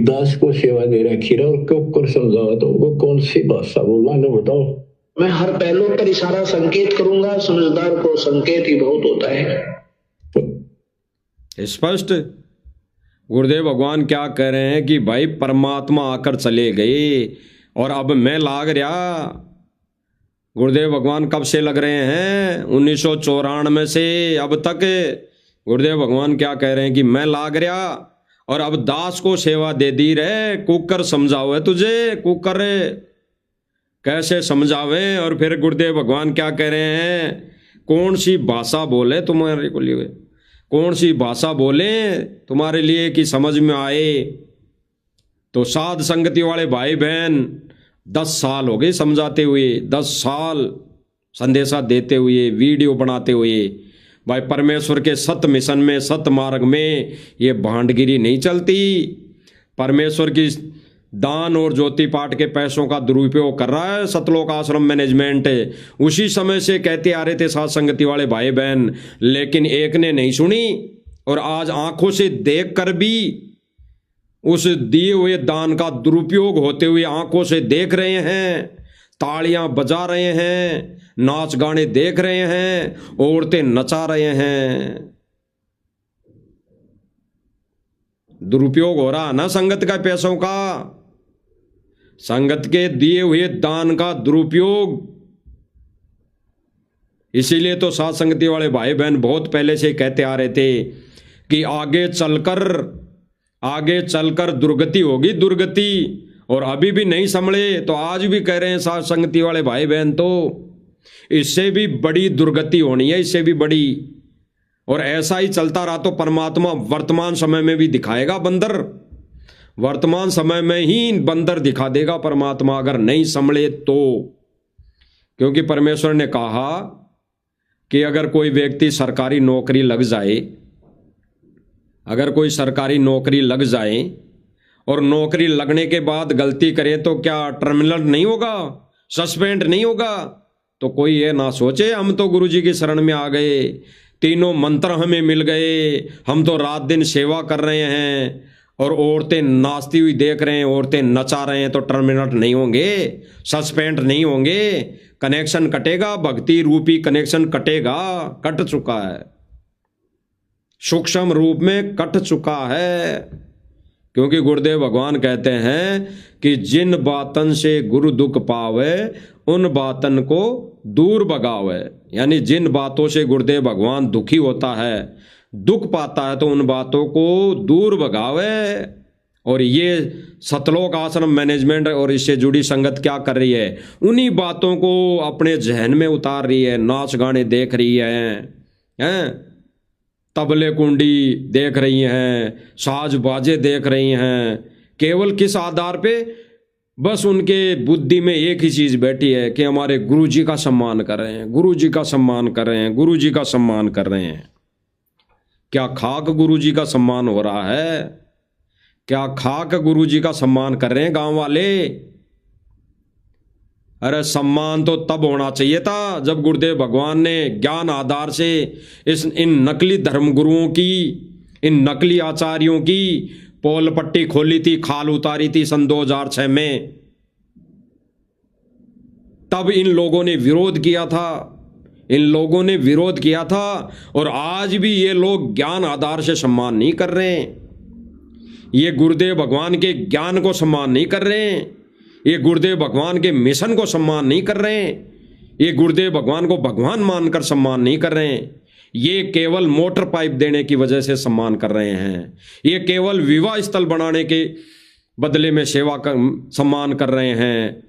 दास को सेवा दे रखी और क्यों कर समझाओ तो वो कौन सी भाषा बोला ना बताओ। मैं हर पहलू पर इशारा संकेत करूंगा, समझदार को संकेत ही बहुत होता है। स्पष्ट गुरुदेव भगवान क्या कह रहे हैं कि भाई परमात्मा आकर चले गए और अब मैं लाग रहा। गुरुदेव भगवान कब से लग रहे हैं? 1994 से अब तक। गुरुदेव भगवान क्या कह रहे हैं कि मैं लाग रहा और अब दास को सेवा दे दी रे। कुकर समझाओ है तुझे, कुकर कैसे समझावे? और फिर गुरुदेव भगवान क्या कह रहे हैं? कौन सी भाषा बोले तुम्हारे को लिए, कौन सी भाषा बोले तुम्हारे लिए कि समझ में आए? तो साध संगति वाले भाई बहन 10 साल हो गए समझाते हुए, 10 साल संदेशा देते हुए, वीडियो बनाते हुए। भाई परमेश्वर के सत मिशन में, सत मार्ग में ये भांडगिरी नहीं चलती। परमेश्वर की दान और ज्योति पाठ के पैसों का दुरुपयोग कर रहा है सतलोक आश्रम मैनेजमेंट। उसी समय से कहते आ रहे थे साध संगति वाले भाई बहन, लेकिन एक ने नहीं सुनी। और आज आंखों से देख कर भी उस दिए हुए दान का दुरुपयोग होते हुए आंखों से देख रहे हैं, तालियां बजा रहे हैं, नाच गाने देख रहे हैं, औरतें नचा रहे हैं। दुरुपयोग हो रहा ना संगत का पैसों का, संगत के दिए हुए दान का दुरुपयोग। इसीलिए तो साध संगति वाले भाई बहन बहुत पहले से कहते आ रहे थे कि आगे चलकर दुर्गति होगी, दुर्गति। और अभी भी नहीं संभले तो आज भी कह रहे हैं साध संगति वाले भाई बहन, तो इससे भी बड़ी दुर्गति होनी है, इससे भी बड़ी। और ऐसा ही चलता रहा तो परमात्मा वर्तमान समय में भी दिखाएगा बंदर, वर्तमान समय में ही बंदर दिखा देगा परमात्मा, अगर नहीं संभले तो। क्योंकि परमेश्वर ने कहा कि अगर कोई व्यक्ति सरकारी नौकरी लग जाए, अगर कोई सरकारी नौकरी लग जाए और नौकरी लगने के बाद गलती करें तो क्या टर्मिनेट नहीं होगा, सस्पेंड नहीं होगा? तो कोई ये ना सोचे हम तो गुरुजी की शरण में आ गए, तीनों मंत्र हमें मिल गए, हम तो रात दिन सेवा कर रहे हैं और औरतें नाचती हुई देख रहे हैं, औरतें नचा रहे हैं, तो टर्मिनेट नहीं होंगे, सस्पेंड नहीं होंगे, कनेक्शन कटेगा, भक्ति रूपी कनेक्शन कटेगा, कट चुका है, सूक्ष्म रूप में कट चुका है। क्योंकि गुरुदेव भगवान कहते हैं कि जिन बातन से गुरु दुख पावे उन बातन को दूर भगावे, यानी जिन बातों से गुरुदेव भगवान दुखी होता है, दुख पाता है, तो उन बातों को दूर भगावे। और ये सतलोक आश्रम मैनेजमेंट और इससे जुड़ी संगत क्या कर रही है, उन्हीं बातों को अपने जहन में उतार रही है। नाच गाने देख रही हैं, तबले कुंडी देख रही हैं, साज बाजे देख रही हैं। केवल किस आधार पे? बस उनके बुद्धि में एक ही चीज बैठी है कि हमारे गुरु जी का सम्मान कर रहे हैं, गुरु जी का सम्मान कर रहे हैं, गुरु जी का सम्मान कर रहे हैं। क्या खाक गुरु जी का सम्मान हो रहा है? क्या खाक गुरु जी का सम्मान कर रहे हैं गांव वाले? अरे सम्मान तो तब होना चाहिए था जब गुरुदेव भगवान ने ज्ञान आधार से इन नकली धर्मगुरुओं की, इन नकली आचार्यों की पोल पट्टी खोली थी, खाल उतारी थी सन 2006 में। तब इन लोगों ने विरोध किया था, इन लोगों ने विरोध किया था। और आज भी ये लोग ज्ञान आधार से सम्मान नहीं कर रहे हैं। ये गुरुदेव भगवान के ज्ञान को सम्मान नहीं कर रहे हैं, ये गुरुदेव भगवान के मिशन को सम्मान नहीं कर रहे हैं, ये गुरुदेव भगवान को भगवान मानकर सम्मान नहीं कर रहे हैं। ये केवल मोटर पाइप देने की वजह से सम्मान कर रहे हैं। ये केवल विवाह स्थल बनाने के बदले में सेवा कर सम्मान कर रहे हैं।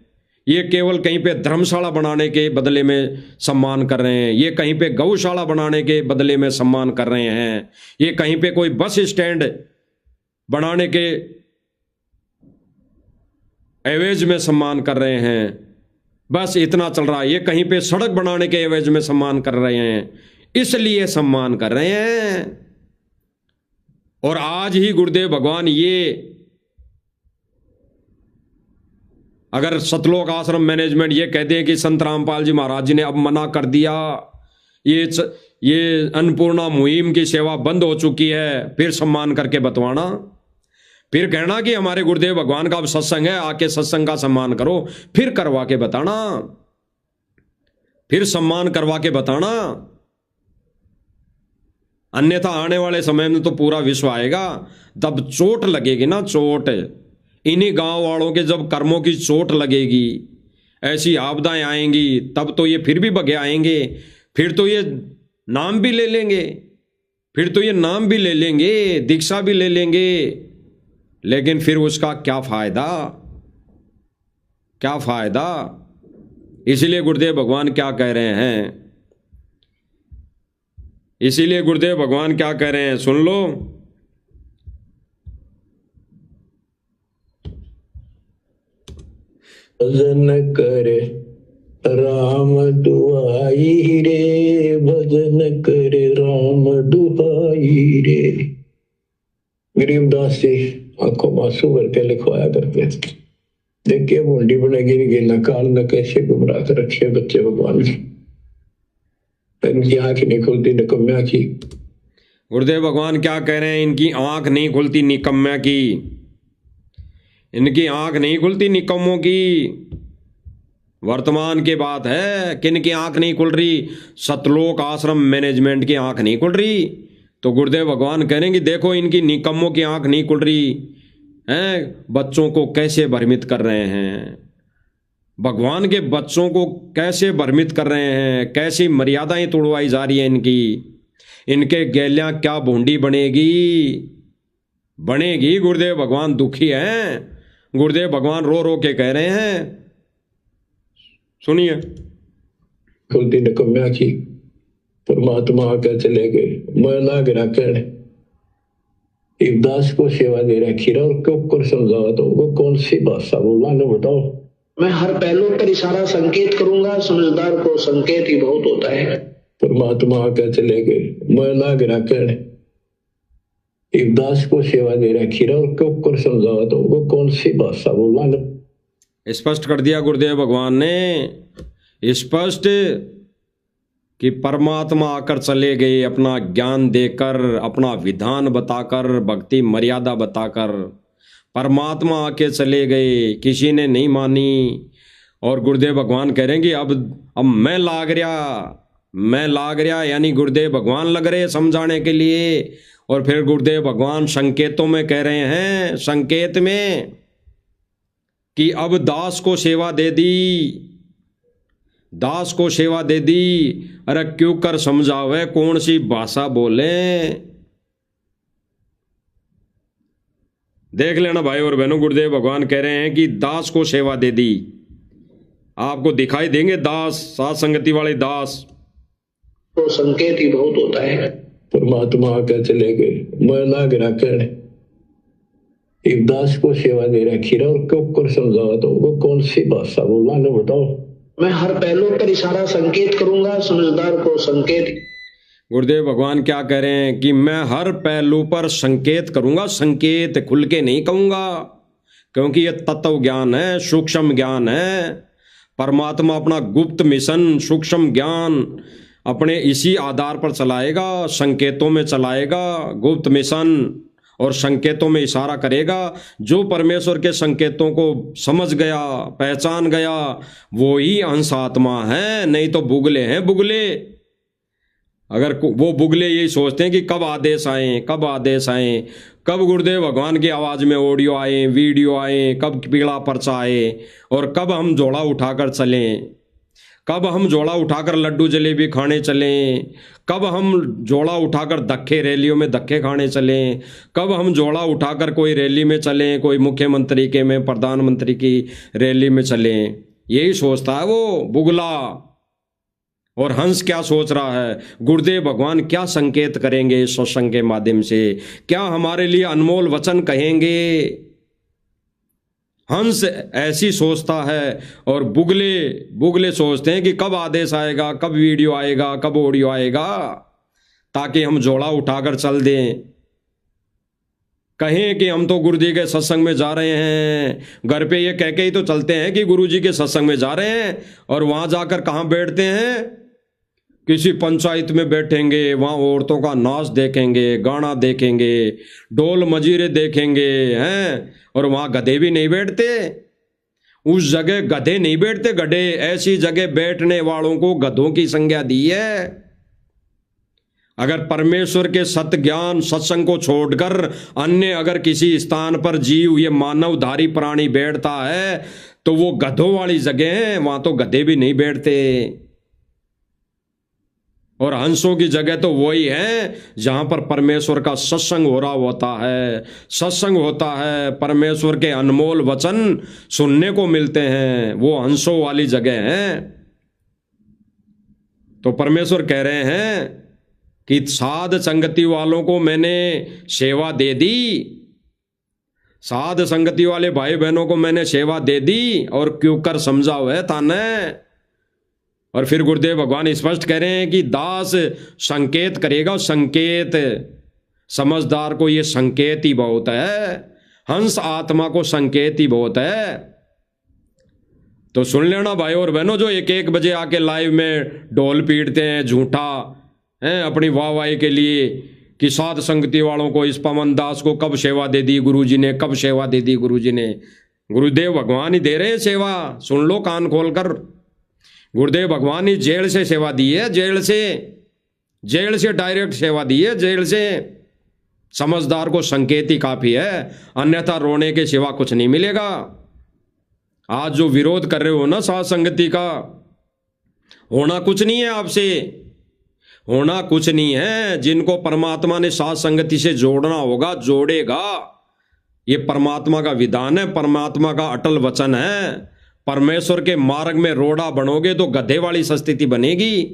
ये केवल कहीं पे धर्मशाला बनाने के बदले में सम्मान कर रहे हैं। ये कहीं पे गौशाला बनाने के बदले में सम्मान कर रहे हैं। ये कहीं पे कोई बस स्टैंड बनाने के एवज में सम्मान कर रहे हैं। बस इतना चल रहा है। ये कहीं पे सड़क बनाने के एवज में सम्मान कर रहे हैं, इसलिए सम्मान कर रहे हैं। और आज ही गुरुदेव भगवान ये अगर सतलोक आश्रम मैनेजमेंट ये कहते हैं कि संत रामपाल जी महाराज जी ने अब मना कर दिया, ये अन्नपूर्णा मुहिम की सेवा बंद हो चुकी है, फिर सम्मान करके बतवाना, फिर कहना कि हमारे गुरुदेव भगवान का अब सत्संग है, आके सत्संग का सम्मान करो, फिर करवा के बताना, फिर सम्मान करवा के बताना। अन्यथा आने वाले समय में तो पूरा विश्व आएगा, तब चोट लगेगी ना, चोट। इन्हीं गांव वालों के जब कर्मों की चोट लगेगी, ऐसी आपदाएं आएंगी, तब तो ये फिर भी भगे आएंगे, फिर तो ये नाम भी ले लेंगे, फिर तो ये नाम भी ले लेंगे, दीक्षा भी ले लेंगे, लेकिन फिर उसका क्या फायदा, क्या फायदा। इसीलिए गुरुदेव भगवान क्या कह रहे हैं, इसीलिए गुरुदेव भगवान क्या कह रहे हैं, सुन लो। भजन करे राम दुआई रे, भजन करे राम दुआई रे। गरीबदास जी आंखों में आंसू भर के लिखवाया करते थे, देखिए बूंदी बनेगी नहीं, गिरना काल न कैसे गुमराह कर रखे बच्चे भगवान ने। इनकी आंख नहीं खुलती निकम्या की। गुरुदेव भगवान क्या कह रहे हैं, इनकी आंख नहीं खुलती निकम्या की, इनकी आंख नहीं खुलती निकम्मों की। वर्तमान की बात है, किन की आंख नहीं खुल रही? सतलोक आश्रम मैनेजमेंट की आंख नहीं खुल रही। तो गुरुदेव भगवान कह रहे हैं कि देखो इनकी निकम्मों की आंख नहीं खुल रही हैं, बच्चों को कैसे भ्रमित कर रहे हैं, भगवान के बच्चों को कैसे भ्रमित कर रहे हैं, कैसी मर्यादाएं तोड़वाई जा रही है इनकी। इनके गैलियां क्या भूंडी बनेगी, बनेगी। गुरुदेव भगवान दुखी हैं, गुरुदेव भगवान रो रो के कह रहे हैं, सुनिए। खुलती निकम्या की, परमात्मा आकर चले गए, मैं ना गिरा कहने इवदास को सेवा दे रखी रहा, और क्यों कर समझावा तो वो कौन सी भाषा बोला ना बताओ। मैं हर पहलू पर इशारा संकेत करूंगा, समझदार को संकेत ही बहुत होता है। परमात्मा आकर चले गए, मैं ना गिरा कहने इवदास को सेवा दे रखी रहा, और क्यों कर समझावा तो वो कौन सी भाषा बोला ना। स्पष्ट कर दिया गुरुदेव भगवान ने, स्पष्ट कि परमात्मा आकर चले गए, अपना ज्ञान देकर, अपना विधान बताकर, भक्ति मर्यादा बताकर परमात्मा आके चले गए, किसी ने नहीं मानी। और गुरुदेव भगवान कह रहे हैं कि अब मैं लाग रहा, यानी गुरुदेव भगवान लग रहे समझाने के लिए। और फिर गुरुदेव भगवान संकेतों में कह रहे हैं, संकेत में, कि अब दास को सेवा दे दी, दास को सेवा दे दी। अरे क्यों कर समझावे, कौन सी भाषा बोले। देख लेना भाई और बहनों, गुरुदेव भगवान कह रहे हैं कि दास को सेवा दे दी। आपको दिखाई देंगे दास, साथ संगति वाले दास। तो संकेत ही बहुत होता है। परमात्मा आके चले गए, मैं ना गिरा कर एक दास को सेवा दे रखी और क्यों कर समझावा, तो वो कौन सी भाषा बोलना ना बताओ। मैं हर पहलू पर इशारा संकेत करूंगा, समझदार को संकेत। गुरुदेव भगवान क्या कह रहे हैं कि मैं हर पहलू पर संकेत करूंगा, संकेत खुल के नहीं कहूंगा, क्योंकि यह तत्व ज्ञान है, सूक्ष्म ज्ञान है। परमात्मा अपना गुप्त मिशन, सूक्ष्म ज्ञान अपने इसी आधार पर चलाएगा, संकेतों में चलाएगा, गुप्त मिशन और संकेतों में इशारा करेगा। जो परमेश्वर के संकेतों को समझ गया, पहचान गया, वो ही अंश आत्मा है, नहीं तो बुगले हैं बुगले। अगर वो बुगले यही सोचते हैं कि कब आदेश आए, कब आदेश आए, कब गुरुदेव भगवान की आवाज़ में ऑडियो आए, वीडियो आए, कब पीला पर्चा आए, और कब हम झोला उठाकर चलें, कब हम झोला उठाकर लड्डू जलेबी खाने चलें, कब हम झोला उठाकर धक्के रैलियों में धक्के खाने चलें, कब हम झोला उठाकर कोई रैली में चलें, कोई मुख्यमंत्री के में, प्रधानमंत्री की रैली में चलें। यही सोचता है वो बुगला। और हंस क्या सोच रहा है, गुरुदेव भगवान क्या संकेत करेंगे इस सत्संग के माध्यम से, क्या हमारे लिए अनमोल वचन कहेंगे। हंस ऐसी सोचता है और बुगले सोचते हैं कि कब आदेश आएगा, कब वीडियो आएगा, कब ऑडियो आएगा, ताकि हम झोला उठाकर चल दें, कहें कि हम तो गुरु जी के सत्संग में जा रहे हैं। घर पे ये कह के ही तो चलते हैं कि गुरु जी के सत्संग में जा रहे हैं, और वहां जाकर कहाँ बैठते हैं, किसी पंचायत में बैठेंगे, वहाँ औरतों का नाच देखेंगे, गाना देखेंगे, ढोल मजीरे देखेंगे हैं, और वहाँ गधे भी नहीं बैठते। उस जगह गधे नहीं बैठते, गधे ऐसी जगह बैठने वालों को गधों की संज्ञा दी है। अगर परमेश्वर के सत्य ज्ञान सत्संग को छोड़कर अन्य अगर किसी स्थान पर जीव, ये मानवधारी प्राणी बैठता है, तो वो गधों वाली जगह है, वहाँ तो गधे भी नहीं बैठते। और हंसों की जगह तो वही है जहां पर परमेश्वर का सत्संग हो रहा होता है, सत्संग होता है, परमेश्वर के अनमोल वचन सुनने को मिलते हैं, वो हंसों वाली जगह है। तो परमेश्वर कह रहे हैं कि साध संगति वालों को मैंने सेवा दे दी, साध संगति वाले भाई बहनों को मैंने सेवा दे दी, और क्यों कर समझाओ है ताने। और फिर गुरुदेव भगवान स्पष्ट कह रहे हैं कि दास संकेत करेगा, संकेत। समझदार को ये संकेत ही बहुत है, हंस आत्मा को संकेत ही बहुत है। तो सुन लेना भाई और बहनों, जो एक एक बजे आके लाइव में ढोल पीटते हैं झूठा हैं अपनी वाहवाही के लिए, कि साध संगति वालों को, इस पवन दास को कब सेवा दे दी गुरुजी ने, कब सेवा दे दी गुरुजी ने। गुरुदेव भगवान ही दे रहे हैं सेवा, सुन लो कान खोलकर। गुरुदेव भगवान ही जेल से सेवा दी है, जेल से डायरेक्ट सेवा दी है, जेल से। समझदार को संकेत ही काफी है, अन्यथा रोने के सिवा कुछ नहीं मिलेगा। आज जो विरोध कर रहे हो ना साध संगति का, होना कुछ नहीं है आपसे, होना कुछ नहीं है। जिनको परमात्मा ने साध संगति से जोड़ना होगा, जोड़ेगा। ये परमात्मा का विधान है, परमात्मा का अटल वचन है। परमेश्वर के मार्ग में रोड़ा बनोगे तो गधे वाली स्थिति बनेगी।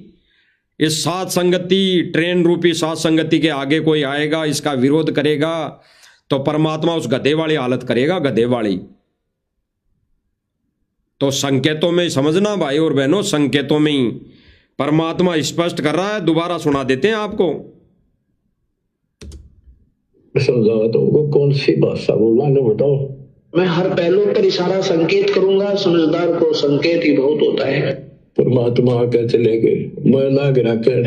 इस साध संगति, ट्रेन रूपी साध संगति के आगे कोई आएगा, इसका विरोध करेगा, तो परमात्मा उस गधे वाली हालत करेगा, गधे वाली। तो संकेतों में समझना भाई और बहनों, संकेतों में ही परमात्मा स्पष्ट कर रहा है। दोबारा सुना देते हैं आपको। समझावा तो वो कौन सी भाषा बोलना ना बताओ। मैं हर पहलू पर इशारा संकेत करूंगा, समझदार को संकेत ही बहुत होता है। परमात्मा आके चले गए, मैं ना गिरा कर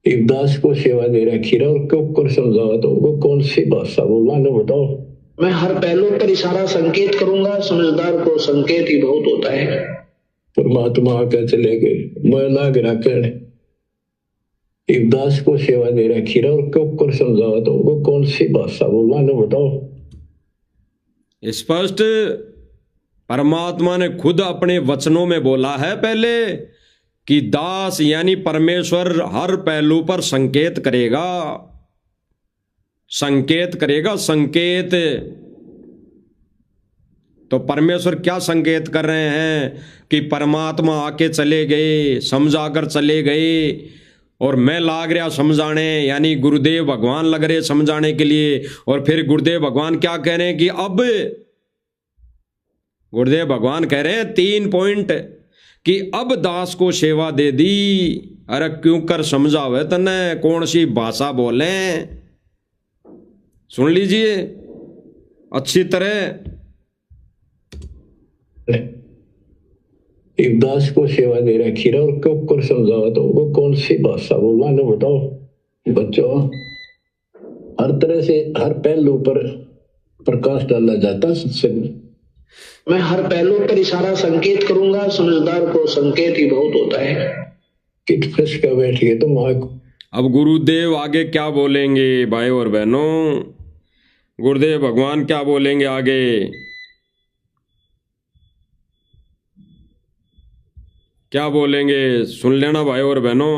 एक दास को सेवा दे रखी और क्यों कर समझावा तो वो कौन सी भाषा बोलना ना बताओ। मैं हर पहलू पर इशारा संकेत करूंगा, समझदार को संकेत ही बहुत होता है। परमात्मा आके चले गए, मैं ना गिरा कर एक दास को सेवा दे रखी और क्यों कर समझावा तो वो कौन सी भाषा बोलना ना बताओ। स्पष्ट परमात्मा ने खुद अपने वचनों में बोला है पहले कि दास यानी परमेश्वर हर पहलू पर संकेत करेगा, संकेत करेगा, संकेत। तो परमेश्वर क्या संकेत कर रहे हैं कि परमात्मा आके चले गए, समझाकर चले गए, और मैं लाग रहा समझाने, यानी गुरुदेव भगवान लग रहे समझाने के लिए। और फिर गुरुदेव भगवान क्या कह रहे हैं कि अब गुरुदेव भगवान कह रहे हैं 3 पॉइंट कि अब दास को सेवा दे दी। अरे क्यों कर समझावे तने, कौन सी भाषा बोले, सुन लीजिए अच्छी तरह। एक दास को सेवा दे रखी है और कब कर समझावा, तो वो कौन सी भाषा बोलना ना बताओ। बच्चों, हर तरह से हर पहलू पर प्रकाश डाला जाता सत्संग। मैं हर पहलू पर इशारा संकेत करूंगा, समझदार को संकेत ही बहुत होता है। किट फंस कर बैठिए तो माँ। अब गुरुदेव आगे क्या बोलेंगे भाई और बहनों, गुरुदेव भगवान क्या बोलेंगे आगे। क्या बोलेंगे सुन लेना भाई और बहनों।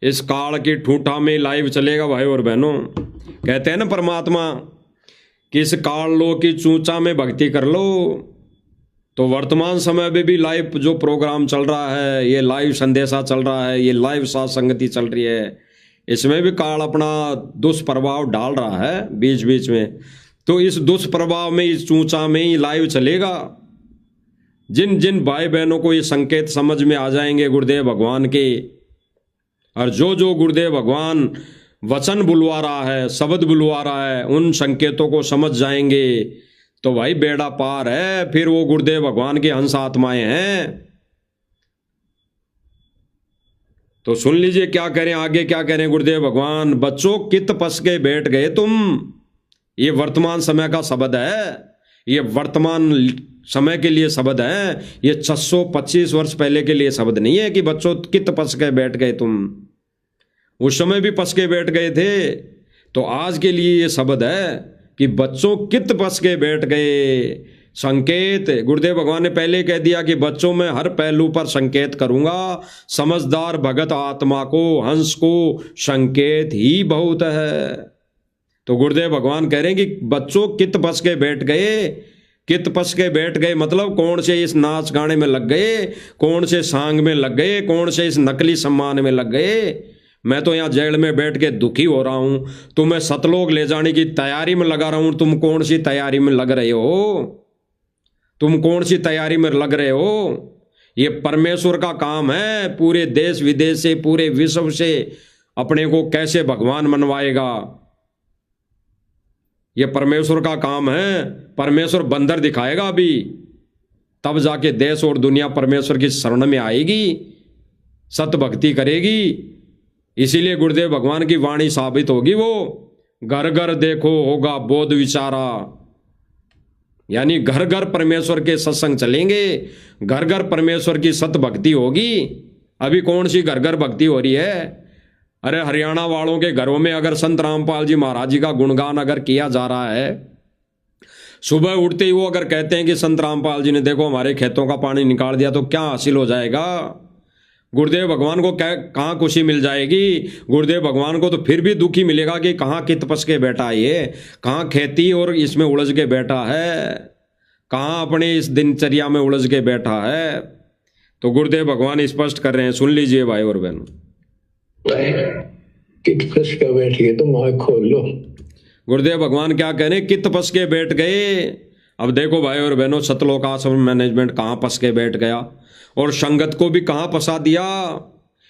इस काल की ठूठा में लाइव चलेगा भाई और बहनों। कहते हैं ना परमात्मा कि इस काल लो की चूचा में भक्ति कर लो। तो वर्तमान समय में भी लाइव जो प्रोग्राम चल रहा है, ये लाइव संदेशा चल रहा है, ये लाइव साथ संगति चल रही है, इसमें भी काल अपना दुष्प्रभाव डाल रहा है बीच बीच में। तो इस दुष्प्रभाव में, इस चूचा में ही लाइव चलेगा। जिन जिन भाई बहनों को ये संकेत समझ में आ जाएंगे गुरुदेव भगवान के, और जो जो गुरुदेव भगवान वचन बुलवा रहा है, शब्द बुलवा रहा है, उन संकेतों को समझ जाएंगे तो भाई बेड़ा पार है। फिर वो गुरुदेव भगवान के हंस आत्माएं हैं। तो सुन लीजिए क्या करें आगे, क्या करें गुरुदेव भगवान। बच्चों कित पस के बैठ गए तुम, ये वर्तमान समय का शब्द है, ये वर्तमान समय के लिए शब्द है, ये 625 वर्ष पहले के लिए शब्द नहीं है कि बच्चों कित पस के बैठ गए तुम। उस समय भी पस के बैठ गए थे। तो आज के लिए ये शब्द है कि बच्चों कित पस के बैठ गए। संकेत गुरुदेव भगवान ने पहले कह दिया कि बच्चों में हर पहलू पर संकेत करूंगा। समझदार भगत आत्मा को, हंस को संकेत ही बहुत है। तो गुरुदेव भगवान कह रहे हैं कि बच्चों कित पस के बैठ गए। कित पस के बैठ गए मतलब कौन से इस नाच गाने में लग गए, कौन से सांग में लग गए, कौन से इस नकली सम्मान में लग गए। मैं तो यहाँ जेल में बैठ के दुखी हो रहा हूं, तुम्हें सतलोक ले जाने की तैयारी में लगा रहा हूं। तुम कौन सी तैयारी में लग रहे हो, तुम कौन सी तैयारी में लग रहे हो। ये परमेश्वर का काम है, पूरे देश विदेश से, पूरे विश्व से अपने को कैसे भगवान मनवाएगा, ये परमेश्वर का काम है। परमेश्वर बंदर दिखाएगा अभी, तब जाके देश और दुनिया परमेश्वर की शरण में आएगी, सत भक्ति करेगी। इसीलिए गुरुदेव भगवान की वाणी साबित होगी वो, घर घर देखो होगा बोध विचारा। यानी घर घर परमेश्वर के सत्संग चलेंगे, घर घर परमेश्वर की सत भक्ति होगी। अभी कौन सी घर घर भक्ति हो रही है। अरे हरियाणा वालों के घरों में अगर संत रामपाल जी महाराज जी का गुणगान अगर किया जा रहा है, सुबह उठते ही वो अगर कहते हैं कि संत रामपाल जी ने देखो हमारे खेतों का पानी निकाल दिया, तो क्या हासिल हो जाएगा। गुरुदेव भगवान को क्या कहाँ खुशी मिल जाएगी। गुरुदेव भगवान को तो फिर भी दुखी मिलेगा कि कहाँ कित पस के बैठा है ये, कहाँ खेती और इसमें उलझ के बैठा है, कहाँ अपने इस दिनचर्या में उलझ के बैठा है। तो गुरुदेव भगवान स्पष्ट कर रहे हैं, सुन लीजिए भाई और बहनों। कित फंस के बैठिए तो माँ खोल लो। गुरुदेव भगवान क्या कह रहे हैं, कित पस के बैठ गए। अब देखो भाई और बहनों, सतलोक आश्रम मैनेजमेंट कहाँ पस के बैठ गया और संगत को भी कहाँ फंसा दिया।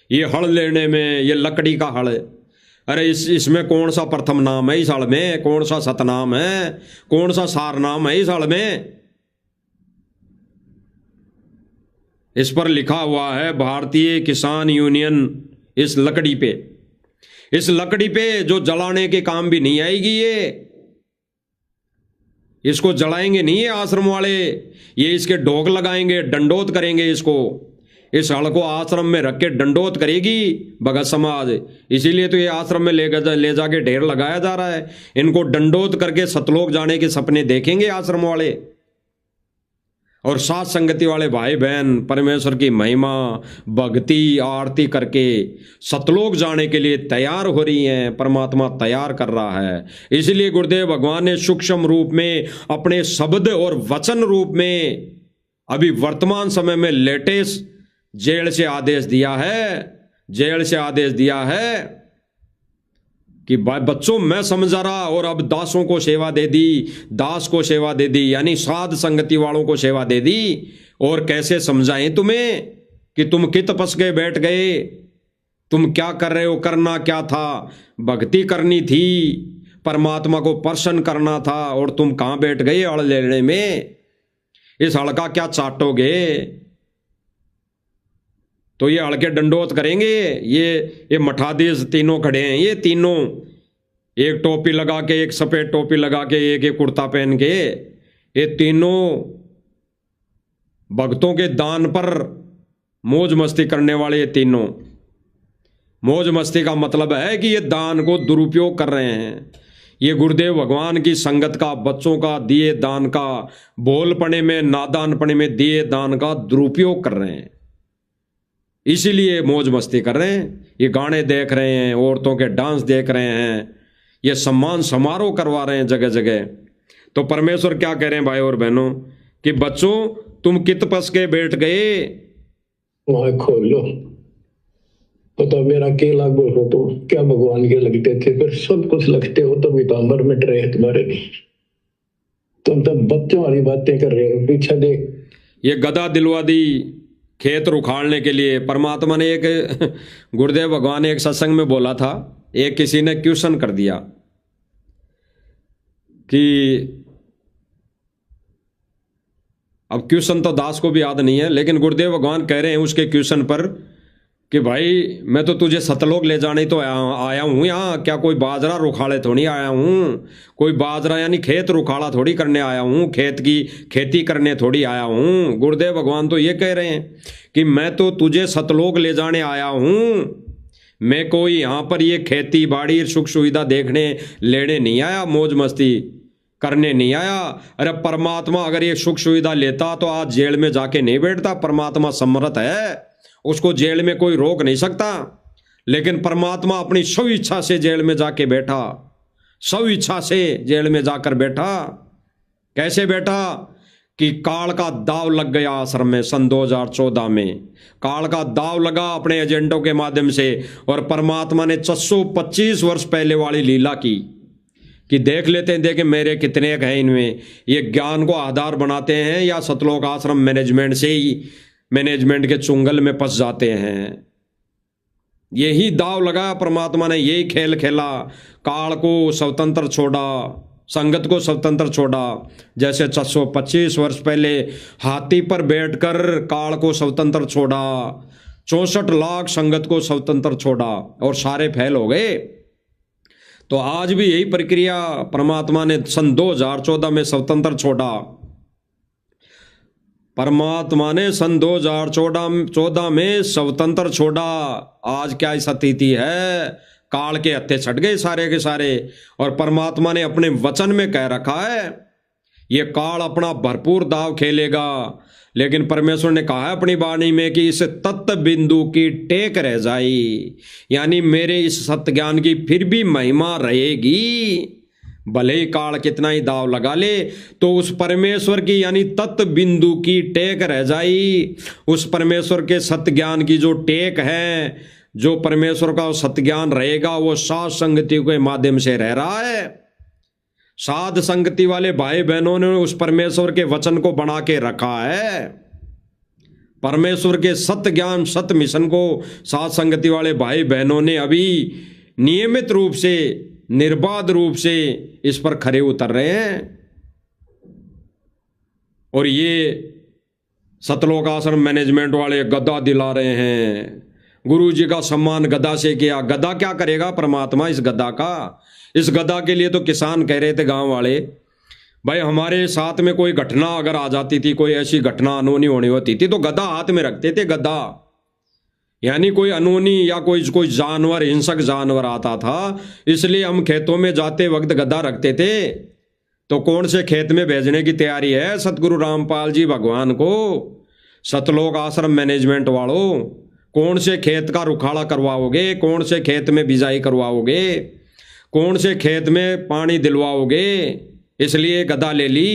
ये हल लेने में, ये लकड़ी का हल। अरे इसमें कौन सा प्रथम नाम है इस हल में, कौन सा सतनाम है, कौन सा सार नाम है इस हल में। इस पर लिखा हुआ है भारतीय किसान यूनियन। इस लकड़ी पे, इस लकड़ी पे जो जलाने के काम भी नहीं आएगी ये, इसको जलाएंगे नहीं ये आश्रम वाले, ये इसके ढोक लगाएंगे, डंडोत करेंगे इसको। इस हल को आश्रम में रख के डंडोत करेगी भगत समाज। इसीलिए तो ये आश्रम में ले जाके ढेर लगाया जा रहा है। इनको डंडोत करके सतलोक जाने के सपने देखेंगे आश्रम वाले। और साथ संगति वाले भाई बहन परमेश्वर की महिमा भक्ति आरती करके सतलोक जाने के लिए तैयार हो रही हैं। परमात्मा तैयार कर रहा है। इसलिए गुरुदेव भगवान ने सूक्ष्म रूप में अपने शब्द और वचन रूप में अभी वर्तमान समय में लेटेस्ट जेल से आदेश दिया है कि बच्चों मैं समझा रहा, और अब दासों को सेवा दे दी, दास को सेवा दे दी, यानी साध संगति वालों को सेवा दे दी। और कैसे समझाएं तुम्हें कि तुम कित पस गए बैठ गए, तुम क्या कर रहे हो, करना क्या था, भक्ति करनी थी, परमात्मा को प्रसन्न करना था, और तुम कहां बैठ गए अड़ लेने में। इस हड़का क्या चाटोगे, तो ये हड़के डंडोत करेंगे। ये मठाधीश तीनों खड़े हैं, ये तीनों एक टोपी लगा के, एक सफेद टोपी लगा के, एक कुर्ता पहन के, ये तीनों भक्तों के दान पर मौज मस्ती करने वाले। ये तीनों मौज मस्ती का मतलब है कि ये दान को दुरुपयोग कर रहे हैं। ये गुरुदेव भगवान की संगत का, बच्चों का दिए दान का, बोलपने में नादानपने में दिए दान का दुरुपयोग कर रहे हैं। इसीलिए मौज मस्ती कर रहे हैं। ये गाने देख रहे हैं, औरतों के डांस देख रहे हैं, ये सम्मान समारोह करवा रहे हैं जगह जगह। तो परमेश्वर क्या कह रहे हैं भाई और बहनों कि बच्चों तुम कित पस के बैठ गए, वहां खोल लो। पता मेरा के लागू हो तो क्या भगवान के लगते थे, फिर सब कुछ लगते हो तो पीताम्बर मिट रहे हैं तुम्हारे नहीं। तुम तो बच्चों वाली बातें कर रहे हो। पीछे देख, ये गदा दिलवा दी खेत रुखाड़ने के लिए। परमात्मा ने एक गुरुदेव भगवान ने एक सत्संग में बोला था, एक किसी ने क्वेश्चन कर दिया कि अब क्वेश्चन तो दास को भी याद नहीं है, लेकिन गुरुदेव भगवान कह रहे हैं उसके क्वेश्चन पर कि भाई मैं तो तुझे सतलोक ले जाने तो आया हूँ यहाँ, क्या कोई बाजरा रुखाड़े थोड़ी आया हूँ, कोई बाजरा यानी खेत रुखाड़ा थोड़ी करने आया हूँ, खेत की खेती करने थोड़ी आया हूँ। गुरुदेव भगवान तो ये कह रहे हैं कि मैं तो तुझे सतलोक ले जाने आया हूँ, मैं कोई यहाँ पर ये खेती बाड़ी सुख सुविधा देखने लेने नहीं आया, मौज मस्ती करने नहीं आया। अरे परमात्मा अगर ये सुख सुविधा लेता तो आज जेल में जाके नहीं बैठता। परमात्मा समर्थ है, उसको जेल में कोई रोक नहीं सकता। लेकिन परमात्मा अपनी स्व इच्छा से जेल में जाके बैठा, स्व इच्छा से जेल में जाकर बैठा। कैसे बैठा कि काल का दाव लग गया आश्रम में। सन 2014 में काल का दाव लगा अपने एजेंटों के माध्यम से, और परमात्मा ने 625 वर्ष पहले वाली लीला की कि देख लेते हैं, देखें मेरे कितने हैं इनमें। ये ज्ञान को आधार बनाते हैं या सतलोक आश्रम मैनेजमेंट से ही मैनेजमेंट के चुंगल में फंस जाते हैं। यही दाव लगा परमात्मा ने, यही खेल खेला। काल को स्वतंत्र छोड़ा, संगत को स्वतंत्र छोड़ा। जैसे 625 वर्ष पहले हाथी पर बैठकर काल को स्वतंत्र छोड़ा, 64 लाख संगत को स्वतंत्र छोड़ा और सारे फेल हो गए। तो आज भी यही प्रक्रिया परमात्मा ने सन 2014 में स्वतंत्र छोड़ा। परमात्मा ने सन 2014 में स्वतंत्र छोड़ा। आज क्या स्थिति है, काल के हत्थे छट गए सारे के सारे। और परमात्मा ने अपने वचन में कह रखा है ये काल अपना भरपूर दाव खेलेगा, लेकिन परमेश्वर ने कहा है अपनी वाणी में कि इस तत्व बिंदु की टेक रह जाई, यानी मेरे इस सत्य ज्ञान की फिर भी महिमा रहेगी। भले ही काल कितना ही दाव लगा ले, तो उस परमेश्वर की यानी तत्व बिंदु की टेक रह जाई। उस परमेश्वर के सत्य ज्ञान की जो टेक है, जो परमेश्वर का सत्य ज्ञान रहेगा, वो साध संगति के माध्यम से रह रहा है। साध संगति वाले भाई बहनों ने उस परमेश्वर के वचन को बना के रखा है। परमेश्वर के सत्य ज्ञान सत्य मिशन को साध संगति वाले भाई बहनों ने अभी नियमित रूप से, निर्बाध रूप से इस पर खरे उतर रहे हैं। और ये सतलोक आश्रम मैनेजमेंट वाले गदा दिला रहे हैं। गुरु जी का सम्मान गदा से किया। गदा क्या करेगा परमात्मा इस गदा का? इस गदा के लिए तो किसान कह रहे थे गांव वाले, भाई हमारे साथ में कोई घटना अगर आ जाती थी, कोई ऐसी घटना अनहोनी होनी होती थी तो गदा हाथ में रखते थे। गदा यानी कोई अनहोनी या कोई जानवर, हिंसक जानवर आता था, इसलिए हम खेतों में जाते वक्त गदा रखते थे तो कौन से खेत में भेजने की तैयारी है सतगुरु रामपाल जी भगवान को? सतलोक आश्रम मैनेजमेंट वालों, कौन से खेत का रुखाड़ा करवाओगे? कौन से खेत में बिजाई करवाओगे? कौन से खेत में पानी दिलवाओगे? इसलिए गदा ले ली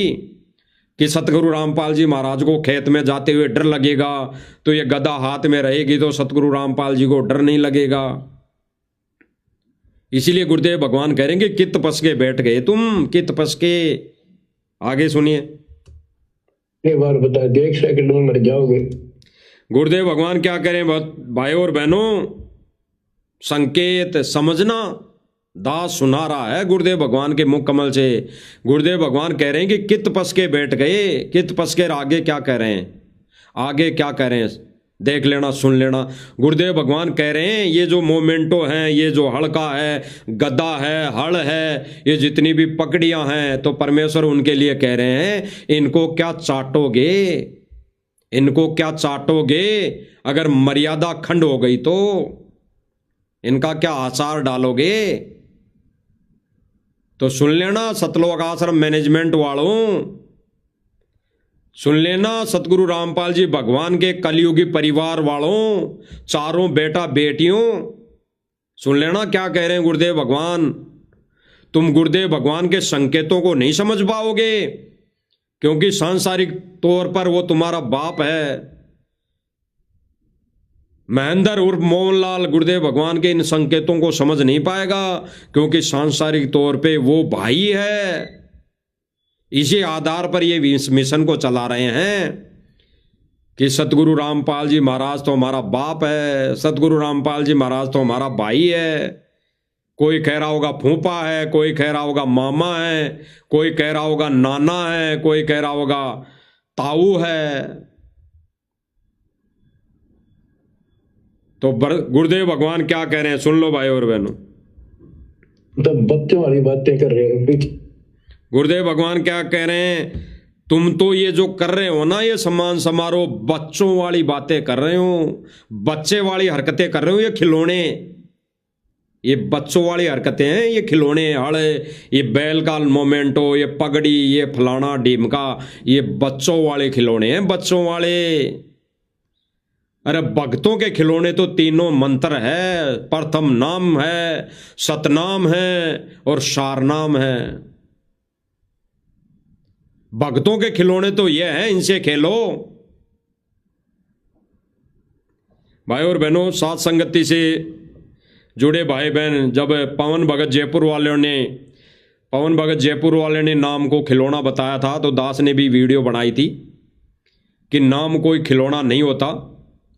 कि सतगुरु रामपाल जी महाराज को खेत में जाते हुए डर लगेगा, तो ये गदा हाथ में रहेगी तो सतगुरु रामपाल जी को डर नहीं लगेगा। इसीलिए गुरुदेव भगवान कहेंगे कित पस के बैठ गए तुम, कित पस के। आगे सुनिए। एक बार बता दे, 1 सेकंड में मर जाओगे। गुरुदेव भगवान क्या करें भाई और बहनों, संकेत समझना। दास सुना रहा है गुरुदेव भगवान के मुख कमल से। गुरुदेव भगवान कह रहे हैं कि कित पस के बैठ गए, कित पस के। आगे क्या कह रहे हैं, आगे क्या कह रहे हैं, देख लेना, सुन लेना। गुरुदेव भगवान कह रहे हैं ये जो मोमेंटो हैं, ये जो हड़का है, गदा है, हड़ है, ये जितनी भी पकड़ियां हैं, तो परमेश्वर उनके लिए कह रहे हैं इनको क्या चाटोगे, इनको क्या चाटोगे? अगर मर्यादा खंड हो गई तो इनका क्या आचार डालोगे? तो सुन लेना सतलोक आश्रम मैनेजमेंट वालों, सुन लेना सतगुरु रामपाल जी भगवान के कलयुगी परिवार वालों, चारों बेटा बेटियों, सुन लेना क्या कह रहे हैं गुरुदेव भगवान। तुम गुरुदेव भगवान के संकेतों को नहीं समझ पाओगे, क्योंकि सांसारिक तौर पर वो तुम्हारा बाप है। महेंद्र उर्फ मोहनलाल गुरुदेव भगवान के इन संकेतों को समझ नहीं पाएगा, क्योंकि सांसारिक तौर पे वो भाई है। इसी आधार पर ये मिशन को चला रहे हैं कि सतगुरु रामपाल जी महाराज तो हमारा बाप है, सतगुरु रामपाल जी महाराज तो हमारा भाई है। कोई कह रहा होगा फूफा है, कोई कह रहा होगा मामा है, कोई कह रहा होगा नाना है, कोई कह रहा होगा ताऊ है। तो गुरुदेव भगवान क्या कह रहे हैं, सुन लो भाई और बहनों। तो बच्चों वाली बातें कर रहे हो। गुरुदेव भगवान क्या कह रहे हैं, तुम तो ये जो कर रहे हो ना, ये सम्मान समारोह, बच्चों वाली बातें कर रहे हो, बच्चे वाली हरकतें कर रहे हो। ये खिलौने, ये बच्चों वाली हरकतें हैं, ये खिलौने, हड़े, ये बैल का मोमेंटो, ये पगड़ी, ये फलाना ढीमका, ये बच्चों वाले खिलौने हैं, बच्चों वाले। अरे भक्तों के खिलौने तो तीनों मंत्र है, प्रथम नाम है, सतनाम है और शारनाम है। भक्तों के खिलौने तो ये हैं, इनसे खेलो। भाई और बहनों, साथ संगति से जुड़े भाई बहन, जब पवन भगत जयपुर वाले ने नाम को खिलौना बताया था, तो दास ने भी वीडियो बनाई थी कि नाम कोई खिलौना नहीं होता,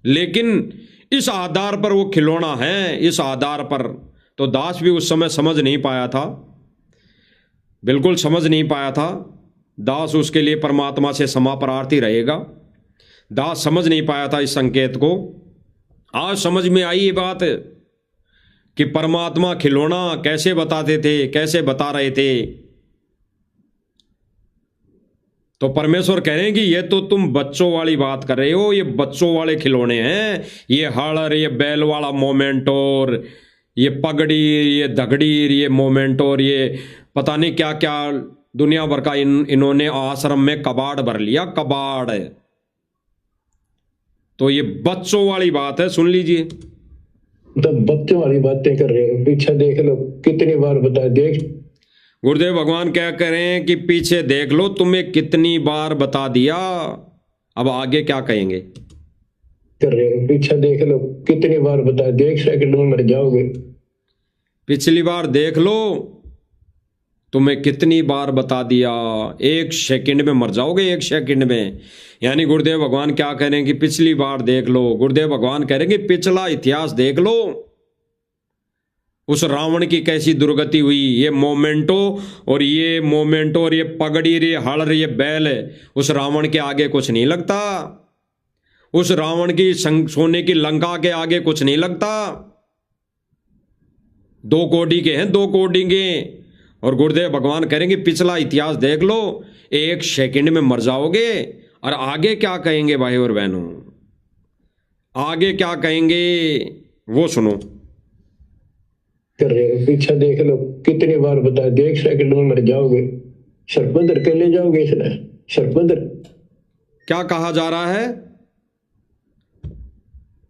लेकिन इस आधार पर वो खिलौना है, इस आधार पर। तो दास भी उस समय समझ नहीं पाया था, बिल्कुल समझ नहीं पाया था। दास उसके लिए परमात्मा से क्षमा प्रार्थी रहेगा। दास समझ नहीं पाया था इस संकेत को। आज समझ में आई ये बात कि परमात्मा खिलौना कैसे बताते थे, कैसे बता रहे थे। तो परमेश्वर कह रहे हैं कि ये तो तुम बच्चों वाली बात कर रहे हो, ये बच्चों वाले खिलौने हैं, ये हड़, ये बैल वाला मोमेंटोर, ये पगड़ी, ये धगड़ी, ये मोमेंटोर, ये पता नहीं क्या क्या दुनिया भर का इन्होंने आश्रम में कबाड़ भर लिया, कबाड़ है। तो ये बच्चों वाली बात है, सुन लीजिए। तो बच्चों वाली बातें कर रहे हो, पीछे देख लो, कितनी बार बता देख। गुरुदेव भगवान क्या कह रहे हैं कि पीछे देख लो, तुम्हें कितनी बार बता दिया। अब आगे क्या कहेंगे, कर रहे हो, पीछे देख लो, कितनी बार बता दे, 1 सेकंड में मर जाओगे। पिछली बार देख लो, तुम्हें कितनी बार बता दिया, 1 सेकंड में मर जाओगे, 1 सेकंड में। यानी गुरुदेव भगवान क्या कह रहे हैं कि पिछली बार देख लो। गुरुदेव भगवान कह रहे हैं कि पिछला इतिहास देख लो, उस रावण की कैसी दुर्गति हुई। ये मोमेंटो और ये पगड़ी, ये हड़, ये बैल, उस रावण के आगे कुछ नहीं लगता। उस रावण की सोने की लंका के आगे कुछ नहीं लगता। 2 कोडी के हैं, 2 कोडी के। और गुरुदेव भगवान करेंगे पिछला इतिहास देख लो, 1 सेकंड में मर जाओगे। और आगे क्या कहेंगे भाई और बहनों, आगे क्या कहेंगे वो सुनो। कर रहे हो, पीछे देख लो, कितनी बार बता दे, 1 सेकंड में मर जाओगे। सर पर धर के ले जाओगे इसने, सर पर धर। क्या कहा जा रहा है?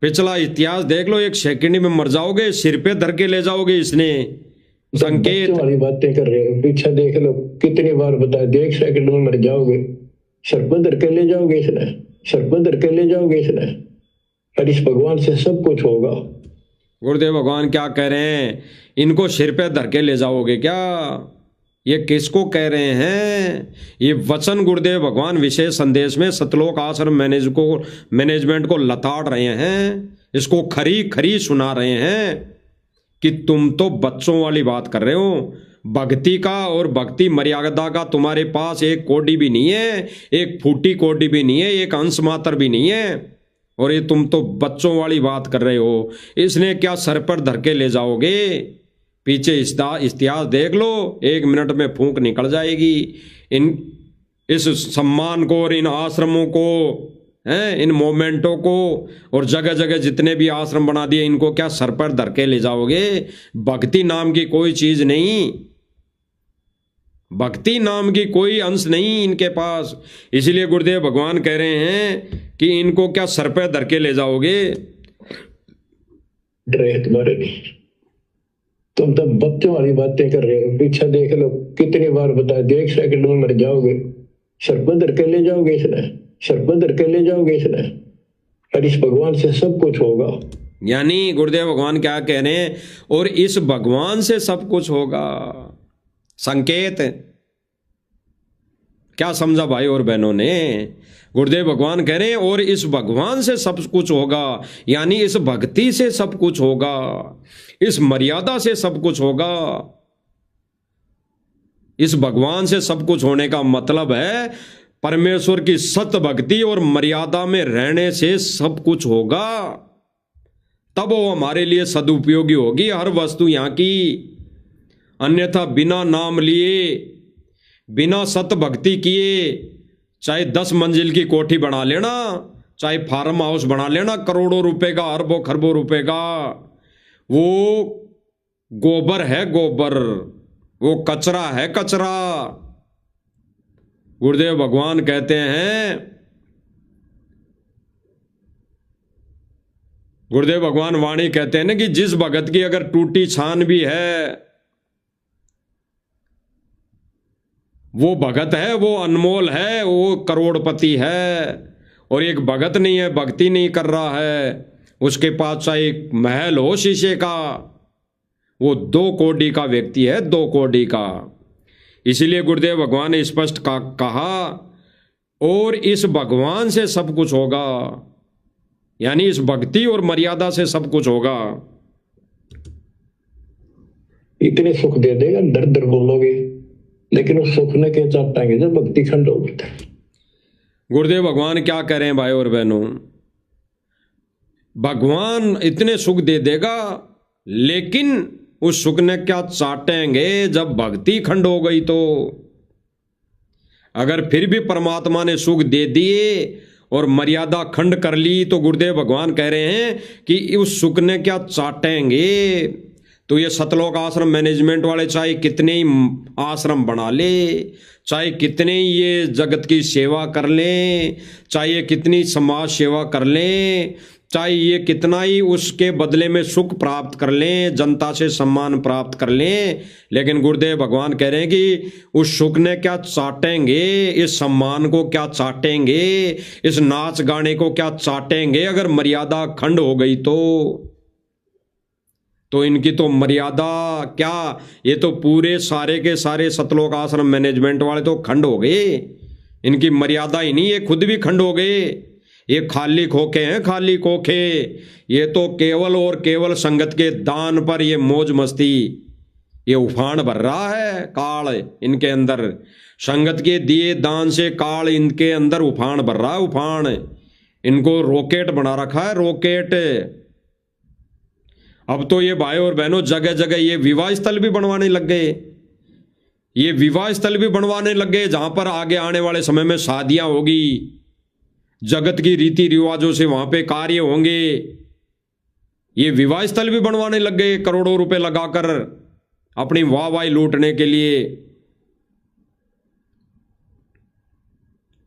पिछला इतिहास देख लो, एक सेकंड में मर जाओगे, सिर पे धर के ले जाओगे इसने। संकेत वाली बातें कर रहे हो, पीछे देख लो कितनी बार बताया, देख सेकंड में मर जाओगे, सर पर धर के ले जाओगे इसने, सर पर धर के ले जाओगे इसने, और इस भगवान से सब कुछ होगा। गुरुदेव भगवान क्या कह रहे हैं? इनको सिर पे धर के ले जाओगे क्या? ये किसको कह रहे हैं? ये वचन गुरुदेव भगवान विशेष संदेश में सतलोक आश्रम मैनेजमेंट को लताड़ रहे हैं, इसको खरी खरी सुना रहे हैं कि तुम तो बच्चों वाली बात कर रहे हो। भक्ति का और भक्ति मर्यादा का तुम्हारे पास एक कोडी भी नहीं है, एक फूटी कोडी भी नहीं है, एक अंश मात्र भी नहीं है, और ये तुम तो बच्चों वाली बात कर रहे हो। इसने क्या सर पर धर के ले जाओगे? पीछे इतिहास देख लो, 1 मिनट में फूंक निकल जाएगी। इस सम्मान को और इन आश्रमों को, हैं, इन मोमेंटों को, और जगह जगह जितने भी आश्रम बना दिए, इनको क्या सर पर धर के ले जाओगे? भक्ति नाम की कोई चीज नहीं, भक्ति नाम की कोई अंश नहीं इनके पास। इसलिए गुरुदेव भगवान कह रहे हैं कि इनको क्या सर पर धर के ले जाओगे? डरे तुम्हारे नहीं, तुम तो बच्चों वाली बातें कर रहे हो, पीछे देख लो कितनी बार बताया, देख सेकंड में मर जाओगे, सर पर धर के ले जाओगे इसने, सर पर धर के ले जाओगे इसने, और इस भगवान से सब कुछ होगा। यानी गुरुदेव भगवान क्या कह रहे हैं? और इस भगवान से सब कुछ होगा। संकेत क्या समझा भाई और बहनों ने? गुरुदेव भगवान कह रहे हैं और इस भगवान से सब कुछ होगा, यानी इस भक्ति से सब कुछ होगा, इस मर्यादा से सब कुछ होगा। इस भगवान से सब कुछ होने का मतलब है परमेश्वर की सत्य भक्ति और मर्यादा में रहने से सब कुछ होगा। तब वो हमारे लिए सदुपयोगी होगी हर वस्तु यहाँ की। अन्यथा बिना नाम लिए, बिना सत्य भक्ति किए, चाहे 10 मंजिल की कोठी बना लेना, चाहे फार्म हाउस बना लेना करोड़ों रुपए का, अरबों खरबों रुपए का, वो गोबर है गोबर, वो कचरा है कचरा। गुरुदेव भगवान कहते हैं, गुरुदेव भगवान वाणी कहते हैं ना कि जिस भगत की अगर टूटी छान भी है, वो भगत है, वो अनमोल है, वो करोड़पति है। और एक भगत नहीं है, भक्ति नहीं कर रहा है, उसके पास चाहे महल हो शीशे का, वो 2 कोड़ी का व्यक्ति है, 2 कोड़ी का। इसीलिए गुरुदेव भगवान ने स्पष्ट कहा और इस भगवान से सब कुछ होगा, यानी इस भक्ति और मर्यादा से सब कुछ होगा। इतने सुख दे देगा, दर दर बोलोगे, लेकिन उस सुख ने क्या चाहते जब भक्ति खंड हो गया। गुरुदेव भगवान क्या कह रहे हैं भाई और बहनों? भगवान इतने सुख दे देगा, लेकिन उस सुख ने क्या चाटेंगे जब भक्ति खंड हो गई तो। अगर फिर भी परमात्मा ने सुख दे दिए और मर्यादा खंड कर ली, तो गुरुदेव भगवान कह रहे हैं कि उस सुख ने क्या चाटेंगे। तो ये सतलोक आश्रम मैनेजमेंट वाले चाहे कितने ही आश्रम बना ले, चाहे कितने ही ये जगत की सेवा कर लें, चाहे ये कितनी समाज सेवा कर लें, चाहे ये कितना ही उसके बदले में सुख प्राप्त कर लें, जनता से सम्मान प्राप्त कर लें, लेकिन गुरुदेव भगवान कह रहे हैं कि उस सुख ने क्या चाटेंगे, इस सम्मान को क्या चाटेंगे, इस नाच गाने को क्या चाटेंगे अगर मर्यादा खंड हो गई तो इनकी तो मर्यादा क्या, ये तो पूरे सारे के सारे सतलोक आश्रम मैनेजमेंट वाले तो खंड हो गए। इनकी मर्यादा ही नहीं, ये खुद भी खंड हो गए। ये खाली खोखे हैं, खाली खोखे। ये तो केवल और केवल संगत के दान पर ये मौज मस्ती, ये उफान भर रहा है काल इनके अंदर। संगत के दिए दान से काल इनके अंदर उफान भर रहा है, उफान। इनको रॉकेट बना रखा है, रॉकेट। अब तो ये भाई और बहनों जगह जगह ये विवाह स्थल भी बनवाने लग गए, ये विवाह स्थल भी बनवाने लग गए जहां पर आगे आने वाले समय में शादियां होगी, जगत की रीति रिवाजों से वहां पे कार्य होंगे। ये विवाह स्थल भी बनवाने लग गए करोड़ों रुपए लगाकर अपनी वाहवाही लूटने के लिए।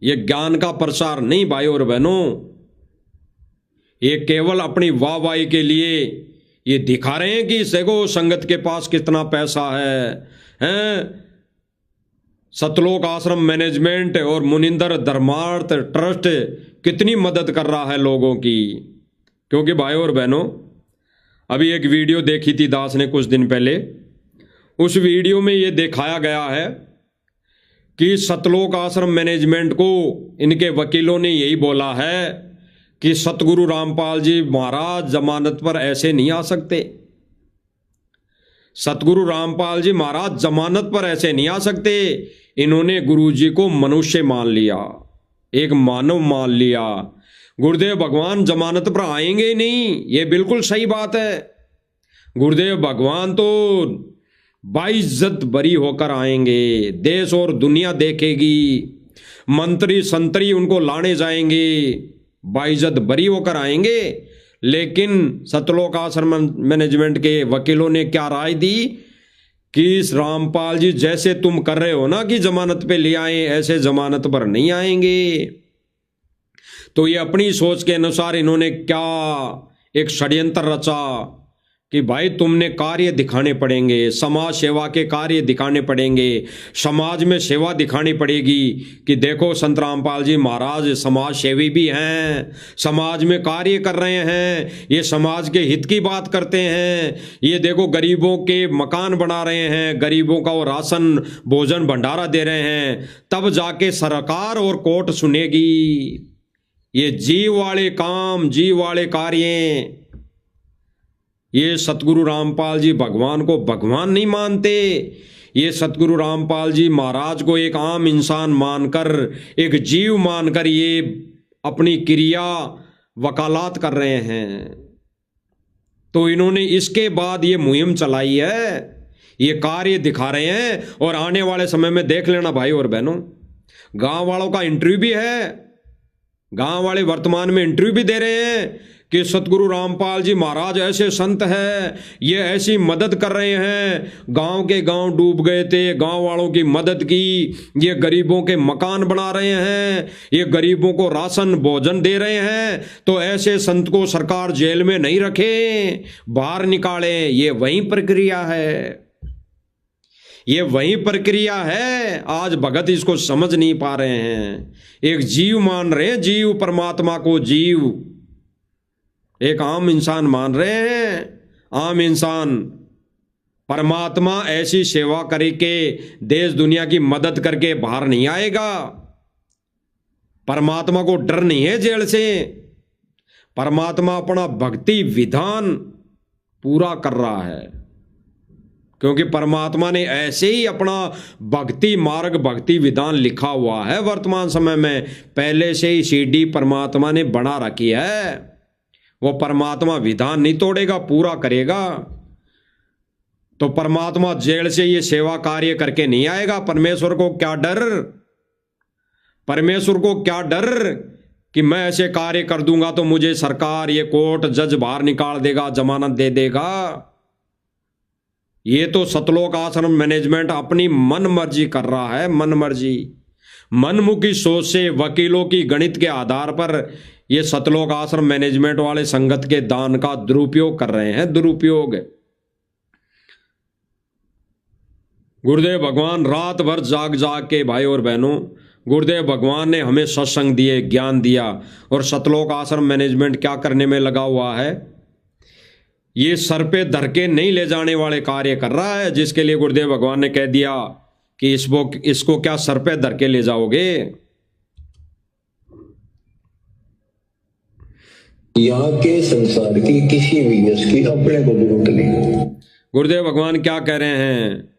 ये ज्ञान का प्रसार नहीं भाई और बहनों, ये केवल अपनी वाहवाही के लिए ये दिखा रहे हैं कि देखो संगत के पास कितना पैसा हैं? सतलोक आश्रम मैनेजमेंट और मुनिंदर धर्मार्थ ट्रस्ट कितनी मदद कर रहा है लोगों की। क्योंकि भाई और बहनों, अभी एक वीडियो देखी थी दास ने कुछ दिन पहले, उस वीडियो में ये दिखाया गया है कि सतलोक आश्रम मैनेजमेंट को इनके वकीलों ने यही बोला है कि सतगुरु रामपाल जी महाराज जमानत पर ऐसे नहीं आ सकते। सतगुरु रामपाल जी महाराज जमानत पर ऐसे नहीं आ सकते। इन्होंने गुरु जी को मनुष्य मान लिया, एक मानव मान लिया। गुरुदेव भगवान जमानत पर आएंगे ही नहीं, ये बिल्कुल सही बात है। गुरुदेव भगवान तो बाइज्जत बरी होकर आएंगे, देश और दुनिया देखेगी, मंत्री संतरी उनको लाने जाएंगे, बाइज्जत बरी होकर आएंगे। लेकिन सतलोक आश्रम मैनेजमेंट के वकीलों ने क्या राय दी कि इस रामपाल जी जैसे तुम कर रहे हो ना कि जमानत पे ले आए, ऐसे जमानत पर नहीं आएंगे। तो ये अपनी सोच के अनुसार इन्होंने क्या एक षड्यंत्र रचा कि भाई तुमने कार्य दिखाने पड़ेंगे, समाज सेवा के कार्य दिखाने पड़ेंगे, समाज में सेवा दिखानी पड़ेगी कि देखो संत रामपाल जी महाराज समाज सेवी भी हैं, समाज में कार्य कर रहे हैं, ये समाज के हित की बात करते हैं, ये देखो गरीबों के मकान बना रहे हैं, गरीबों का वो राशन भोजन भंडारा दे रहे हैं, तब जाके सरकार और कोर्ट सुनेगी। ये जीव वाले काम, जीव वाले कार्य, ये सतगुरु रामपाल जी भगवान को भगवान नहीं मानते। ये सतगुरु रामपाल जी महाराज को एक आम इंसान मानकर, एक जीव मानकर ये अपनी क्रिया वकालत कर रहे हैं। तो इन्होंने इसके बाद ये मुहिम चलाई है, ये कार्य दिखा रहे हैं। और आने वाले समय में देख लेना भाई और बहनों, गांव वालों का इंटरव्यू भी है, गांव वाले वर्तमान में इंटरव्यू भी दे रहे हैं कि सतगुरु रामपाल जी महाराज ऐसे संत हैं, ये ऐसी मदद कर रहे हैं, गांव के गांव डूब गए थे, गांव वालों की मदद की, ये गरीबों के मकान बना रहे हैं, ये गरीबों को राशन भोजन दे रहे हैं। तो ऐसे संत को सरकार जेल में नहीं रखे, बाहर निकाले। ये वही प्रक्रिया है, ये वही प्रक्रिया है। आज भगत इसको समझ नहीं पा रहे हैं। एक जीव मान रहे हैं, जीव परमात्मा को जीव, एक आम इंसान मान रहे हैं। आम इंसान परमात्मा ऐसी सेवा करके देश दुनिया की मदद करके बाहर नहीं आएगा। परमात्मा को डर नहीं है जेल से। परमात्मा अपना भक्ति विधान पूरा कर रहा है, क्योंकि परमात्मा ने ऐसे ही अपना भक्ति मार्ग, भक्ति विधान लिखा हुआ है वर्तमान समय में। पहले से ही सीडी परमात्मा ने बना रखी है। वो परमात्मा विधान नहीं तोड़ेगा, पूरा करेगा। तो परमात्मा जेल से ये सेवा कार्य करके नहीं आएगा। परमेश्वर को क्या डर, परमेश्वर को क्या डर कि मैं ऐसे कार्य कर दूंगा तो मुझे सरकार, ये कोर्ट, जज बाहर निकाल देगा, जमानत दे देगा। ये तो सतलोक आश्रम मैनेजमेंट अपनी मन मर्जी कर रहा है, मन मर्जी, मनमुखी सोच से, वकीलों की गणित के आधार पर ये सतलोक आश्रम मैनेजमेंट वाले संगत के दान का दुरुपयोग कर रहे हैं, दुरुपयोग। गुरुदेव भगवान रात भर जाग जाग के भाई और बहनों, गुरुदेव भगवान ने हमें सत्संग दिए, ज्ञान दिया, और सतलोक आश्रम मैनेजमेंट क्या करने में लगा हुआ है? ये सर पे धर के नहीं ले जाने वाले कार्य कर रहा है, जिसके लिए गुरुदेव भगवान ने कह दिया कि इसको क्या सर पे धर के ले जाओगे। यहाँ के संसार की किसी भी यश की अपने को जरूरत नहीं। गुरुदेव भगवान क्या कह रहे हैं?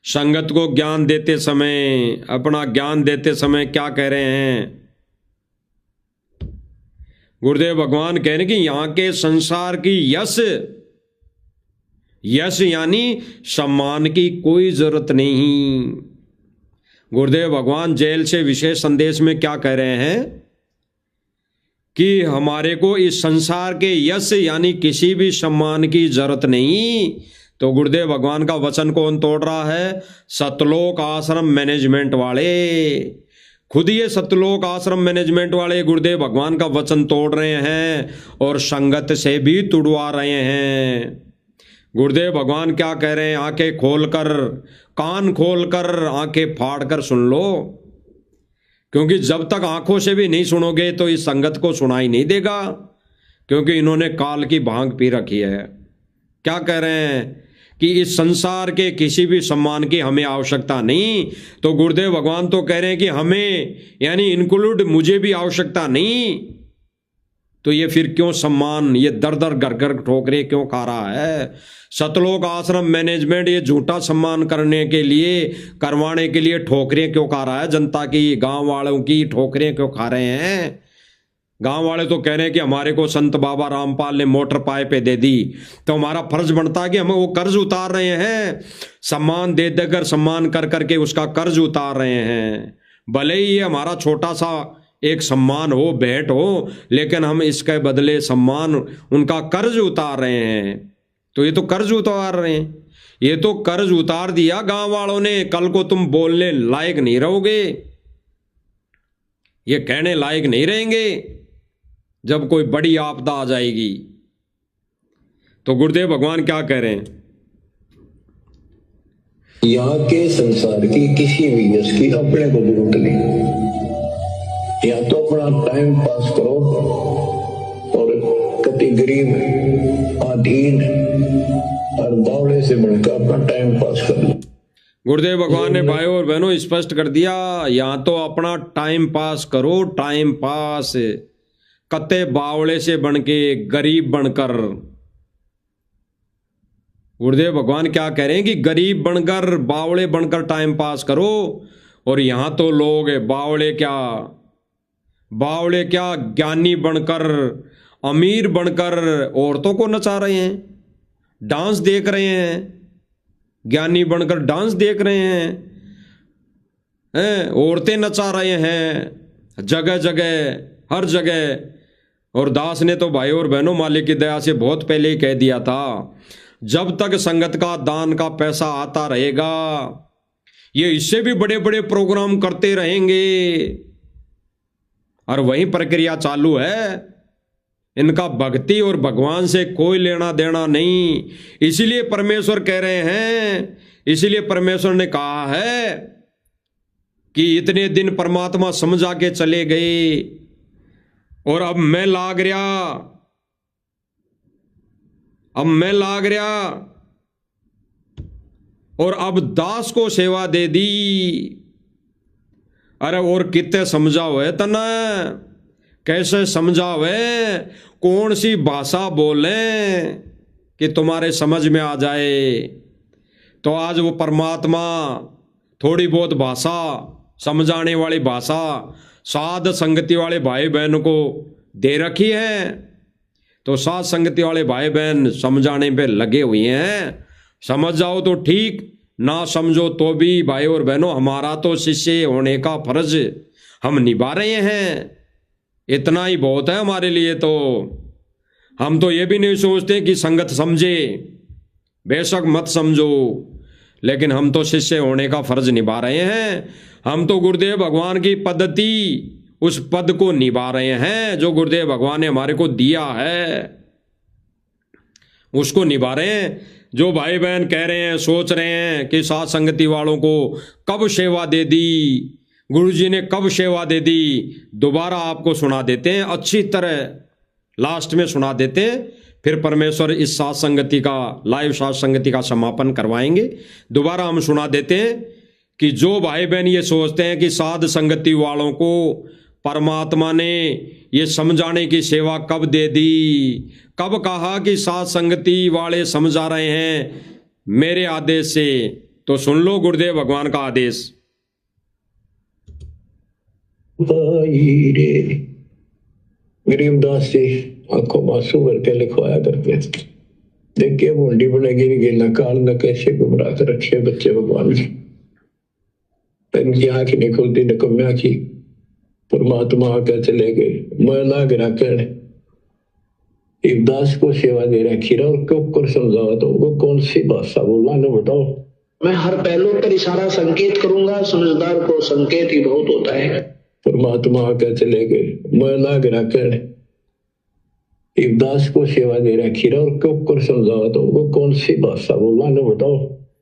संगत को ज्ञान देते समय, अपना ज्ञान देते समय क्या कह रहे हैं? गुरुदेव भगवान कह रहे हैं कि यहाँ के संसार की यश, यश यानी सम्मान की कोई जरूरत नहीं। गुरुदेव भगवान जेल से विशेष संदेश में क्या कह रहे हैं कि हमारे को इस संसार के यश यानी किसी भी सम्मान की जरूरत नहीं। तो गुरुदेव भगवान का वचन कौन तोड़ रहा है? सतलोक आश्रम मैनेजमेंट वाले। खुद ये सतलोक आश्रम मैनेजमेंट वाले गुरुदेव भगवान का वचन तोड़ रहे हैं और संगत से भी तुड़वा रहे हैं। गुरुदेव भगवान क्या कह रहे हैं? आंखें खोलकर, कान खोलकर, आंखें फाड़कर सुन लो, क्योंकि जब तक आंखों से भी नहीं सुनोगे तो इस संगत को सुनाई नहीं देगा, क्योंकि इन्होंने काल की भांग पी रखी है। क्या कह रहे हैं कि इस संसार के किसी भी सम्मान की हमें आवश्यकता नहीं, तो गुरुदेव भगवान तो कह रहे हैं कि हमें यानी इंक्लूड मुझे भी आवश्यकता नहीं, तो ये फिर क्यों सम्मान, ये दर दर घर घर ठोकरे क्यों खा रहा है? सतलोक आश्रम मैनेजमेंट ये झूठा सम्मान करने के लिए, करवाने के लिए ठोकरें क्यों खा रहा है? जनता की, गांव वालों की ठोकरें क्यों खा रहे हैं? गांव वाले तो कह रहे हैं कि हमारे को संत बाबा रामपाल ने मोटर पाइपें दे दी, तो हमारा फर्ज बनता है कि हम वो कर्ज उतार रहे हैं, सम्मान दे देकर, सम्मान कर करके उसका कर्ज उतार रहे हैं। भले ही ये हमारा छोटा सा एक सम्मान हो, भेंट हो, लेकिन हम इसके बदले सम्मान, उनका कर्ज उतार रहे हैं। तो ये तो कर्ज उतार रहे हैं, ये तो कर्ज उतार दिया गांव वालों ने। कल को तुम बोलने लायक नहीं रहोगे, ये कहने लायक नहीं रहेंगे जब कोई बड़ी आपदा आ जाएगी। तो गुरुदेव भगवान क्या कह रहे हैं? यहाँ के संसार की किसी भी यश की अपने को जरूरत नहीं, या तो अपना टाइम पास करो और कति गरीब, अधीन और बावड़े से बनकर अपना टाइम पास कर लो। गुरुदेव भगवान ने भाइयों और बहनों स्पष्ट कर दिया, या तो अपना टाइम पास करो, टाइम पास, कते बावड़े से बनके, गरीब बनकर। गुरुदेव भगवान क्या कह रहे हैं कि गरीब बनकर, बावड़े बनकर टाइम पास करो। और यहां तो लोग बावड़े क्या ज्ञानी बनकर, अमीर बनकर औरतों को नचा रहे हैं, डांस देख रहे हैं, ज्ञानी बनकर डांस देख रहे हैं, औरतें नचा रहे हैं जगह जगह, हर जगह। और दास ने तो भाई और बहनों मालिक की दया से बहुत पहले ही कह दिया था, जब तक संगत का दान का पैसा आता रहेगा, ये इससे भी बड़े बड़े प्रोग्राम करते रहेंगे। और वही प्रक्रिया चालू है, इनका भक्ति और भगवान से कोई लेना देना नहीं। इसीलिए परमेश्वर कह रहे हैं, इसीलिए परमेश्वर ने कहा है कि इतने दिन परमात्मा समझा के चले गए और अब मैं लाग रहा, और अब दास को सेवा दे दी। अरे और कितने समझावे तना, कैसे समझावे, कौन सी भाषा बोले कि तुम्हारे समझ में आ जाए। तो आज वो परमात्मा थोड़ी बहुत भाषा, समझाने वाली भाषा साध संगति वाले भाई बहन को दे रखी है। तो साध संगति वाले भाई बहन समझाने पे लगे हुए हैं। समझ जाओ तो ठीक, ना समझो तो भी भाई और बहनों हमारा तो शिष्य होने का फर्ज हम निभा रहे हैं। इतना ही बहुत है हमारे लिए। तो हम तो ये भी नहीं सोचते कि संगत समझे, बेशक मत समझो, लेकिन हम तो शिष्य होने का फर्ज निभा रहे हैं। हम तो गुरुदेव भगवान की पद्धति, उस पद को निभा रहे हैं जो गुरुदेव भगवान ने हमारे को दिया है, उसको निभा रहे हैं। जो भाई बहन कह रहे हैं, सोच रहे हैं कि साथ संगति वालों को कब सेवा दे दी, गुरुजी ने कब सेवा दे दी, दोबारा आपको सुना देते हैं, अच्छी तरह लास्ट में सुना देते हैं। फिर परमेश्वर इस साथ संगति का, लाइव साथ संगति का समापन करवाएंगे। दोबारा हम सुना देते हैं कि जो भाई बहन ये सोचते हैं कि साध संगति वालों को परमात्मा ने ये समझाने की सेवा कब दे दी, कब कहा कि साध संगति वाले समझा रहे हैं मेरे आदेश से, तो सुन लो गुरुदेव भगवान का आदेश। गरीबदास जी आंखों मासूम भर के लिखवाया करते, देखिए मुंडी बनेगी गिरना काल न कैसे गुमराह कर रखे बच्चे भगवान ने। इनकी आंख नहीं खुलती निकम्या की, परमात्मा आकर चले गए। मैं ना गिरा कर दास को सेवा दे रखी रहा, और क्यों कर समझावा तो वो कौन सी भाषा बोलना न बताओ। मैं हर पहलू पर इशारा संकेत करूंगा, समझदार को संकेत ही बहुत होता है। परमात्मा आके चले गए। मैं लाग रखने एक दास को सेवा दे रखी रहा और क्यों कर समझाओ तो वो कौन सी भाषा बोला ना बताओ।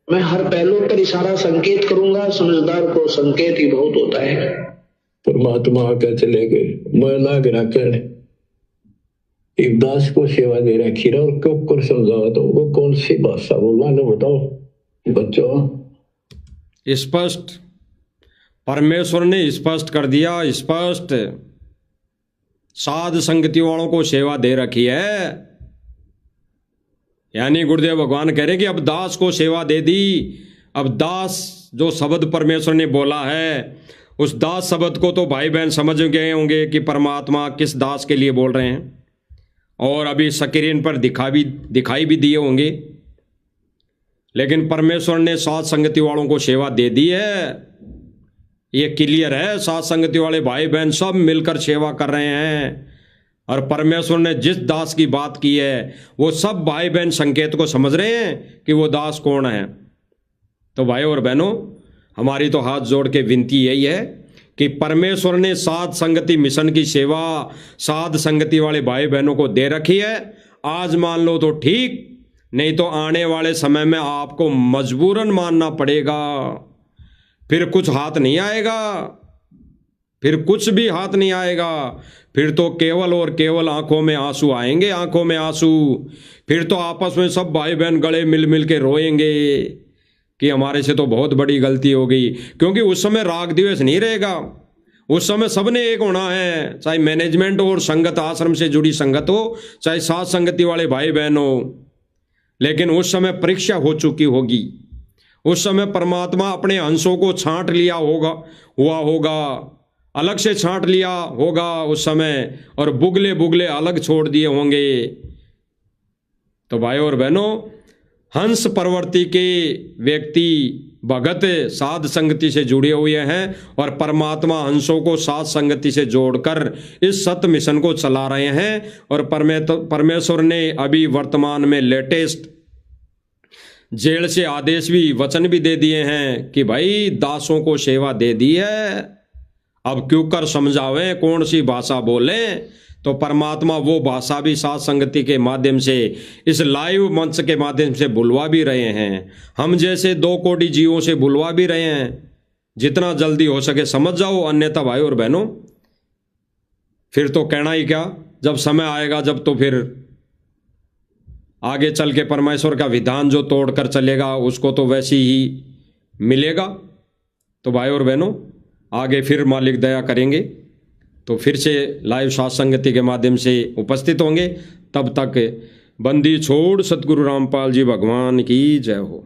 मैं हर पहलू पर इशारा संकेत करूंगा, समझदार को संकेत ही बहुत होता है। परमात्मा आके चले गए। मैं लाग रखने एक दास को सेवा दे रखी रहा और क्यों कर समझाओ तो वो कौन सी भाषा बोला ना बताओ। बच्चों स्पष्ट परमेश्वर ने स्पष्ट कर दिया, स्पष्ट साध संगति वालों को सेवा दे रखी है। यानी गुरुदेव भगवान कह रहे कि अब दास को सेवा दे दी। अब दास जो शब्द परमेश्वर ने बोला है, उस दास शब्द को तो भाई बहन समझ गए होंगे कि परमात्मा किस दास के लिए बोल रहे हैं, और अभी स्क्रीन पर दिखाई भी दिए होंगे। लेकिन परमेश्वर ने साध संगति वालों को सेवा दे दी है, ये क्लियर है। साध संगति वाले भाई बहन सब मिलकर सेवा कर रहे हैं, और परमेश्वर ने जिस दास की बात की है वो सब भाई बहन संकेत को समझ रहे हैं कि वो दास कौन है। तो भाई और बहनों, हमारी तो हाथ जोड़ के विनती यही है कि परमेश्वर ने साध संगति मिशन की सेवा साध संगति वाले भाई बहनों को दे रखी है। आज मान लो तो ठीक, नहीं तो आने वाले समय में आपको मजबूरन मानना पड़ेगा। फिर कुछ हाथ नहीं आएगा, फिर कुछ भी हाथ नहीं आएगा। फिर तो केवल और केवल आंखों में आंसू आएंगे, आंखों में आंसू। फिर तो आपस में सब भाई बहन गले मिल मिल के रोएंगे कि हमारे से तो बहुत बड़ी गलती हो गई। क्योंकि उस समय राग द्वेष नहीं रहेगा, उस समय सबने एक होना है, चाहे मैनेजमेंट और संगत आश्रम से जुड़ी संगत हो, चाहे साथ संगति वाले भाई बहन हो। लेकिन उस समय परीक्षा हो चुकी होगी। उस समय परमात्मा अपने अंशों को छांट लिया होगा, अलग से छांट लिया होगा उस समय, और बुगले बुगले अलग छोड़ दिए होंगे। तो भाई और बहनों, हंस प्रवृत्ति के व्यक्ति भगत साध संगति से जुड़े हुए हैं, और परमात्मा हंसों को साध संगति से जोड़कर इस सत्य मिशन को चला रहे हैं। और परमेश्वर ने अभी वर्तमान में लेटेस्ट जेल से आदेश भी, वचन भी दे दिए हैं कि भाई दासों को सेवा दे दी है, अब क्यों कर समझावें, कौन सी भाषा बोलें। तो परमात्मा वो भाषा भी साध संगति के माध्यम से, इस लाइव मंच के माध्यम से बुलवा भी रहे हैं। हम जैसे 2 कोटि जीवों से बुलवा भी रहे हैं। जितना जल्दी हो सके समझ जाओ, अन्यथा भाई और बहनों फिर तो कहना ही क्या। जब समय आएगा, जब तो फिर आगे चल के परमेश्वर का विधान जो तोड़कर चलेगा उसको तो वैसी ही मिलेगा। तो भाई और बहनों, आगे फिर मालिक दया करेंगे तो फिर से लाइव साध संगति के माध्यम से उपस्थित होंगे। तब तक बंदी छोड़ सतगुरु रामपाल जी भगवान की जय हो।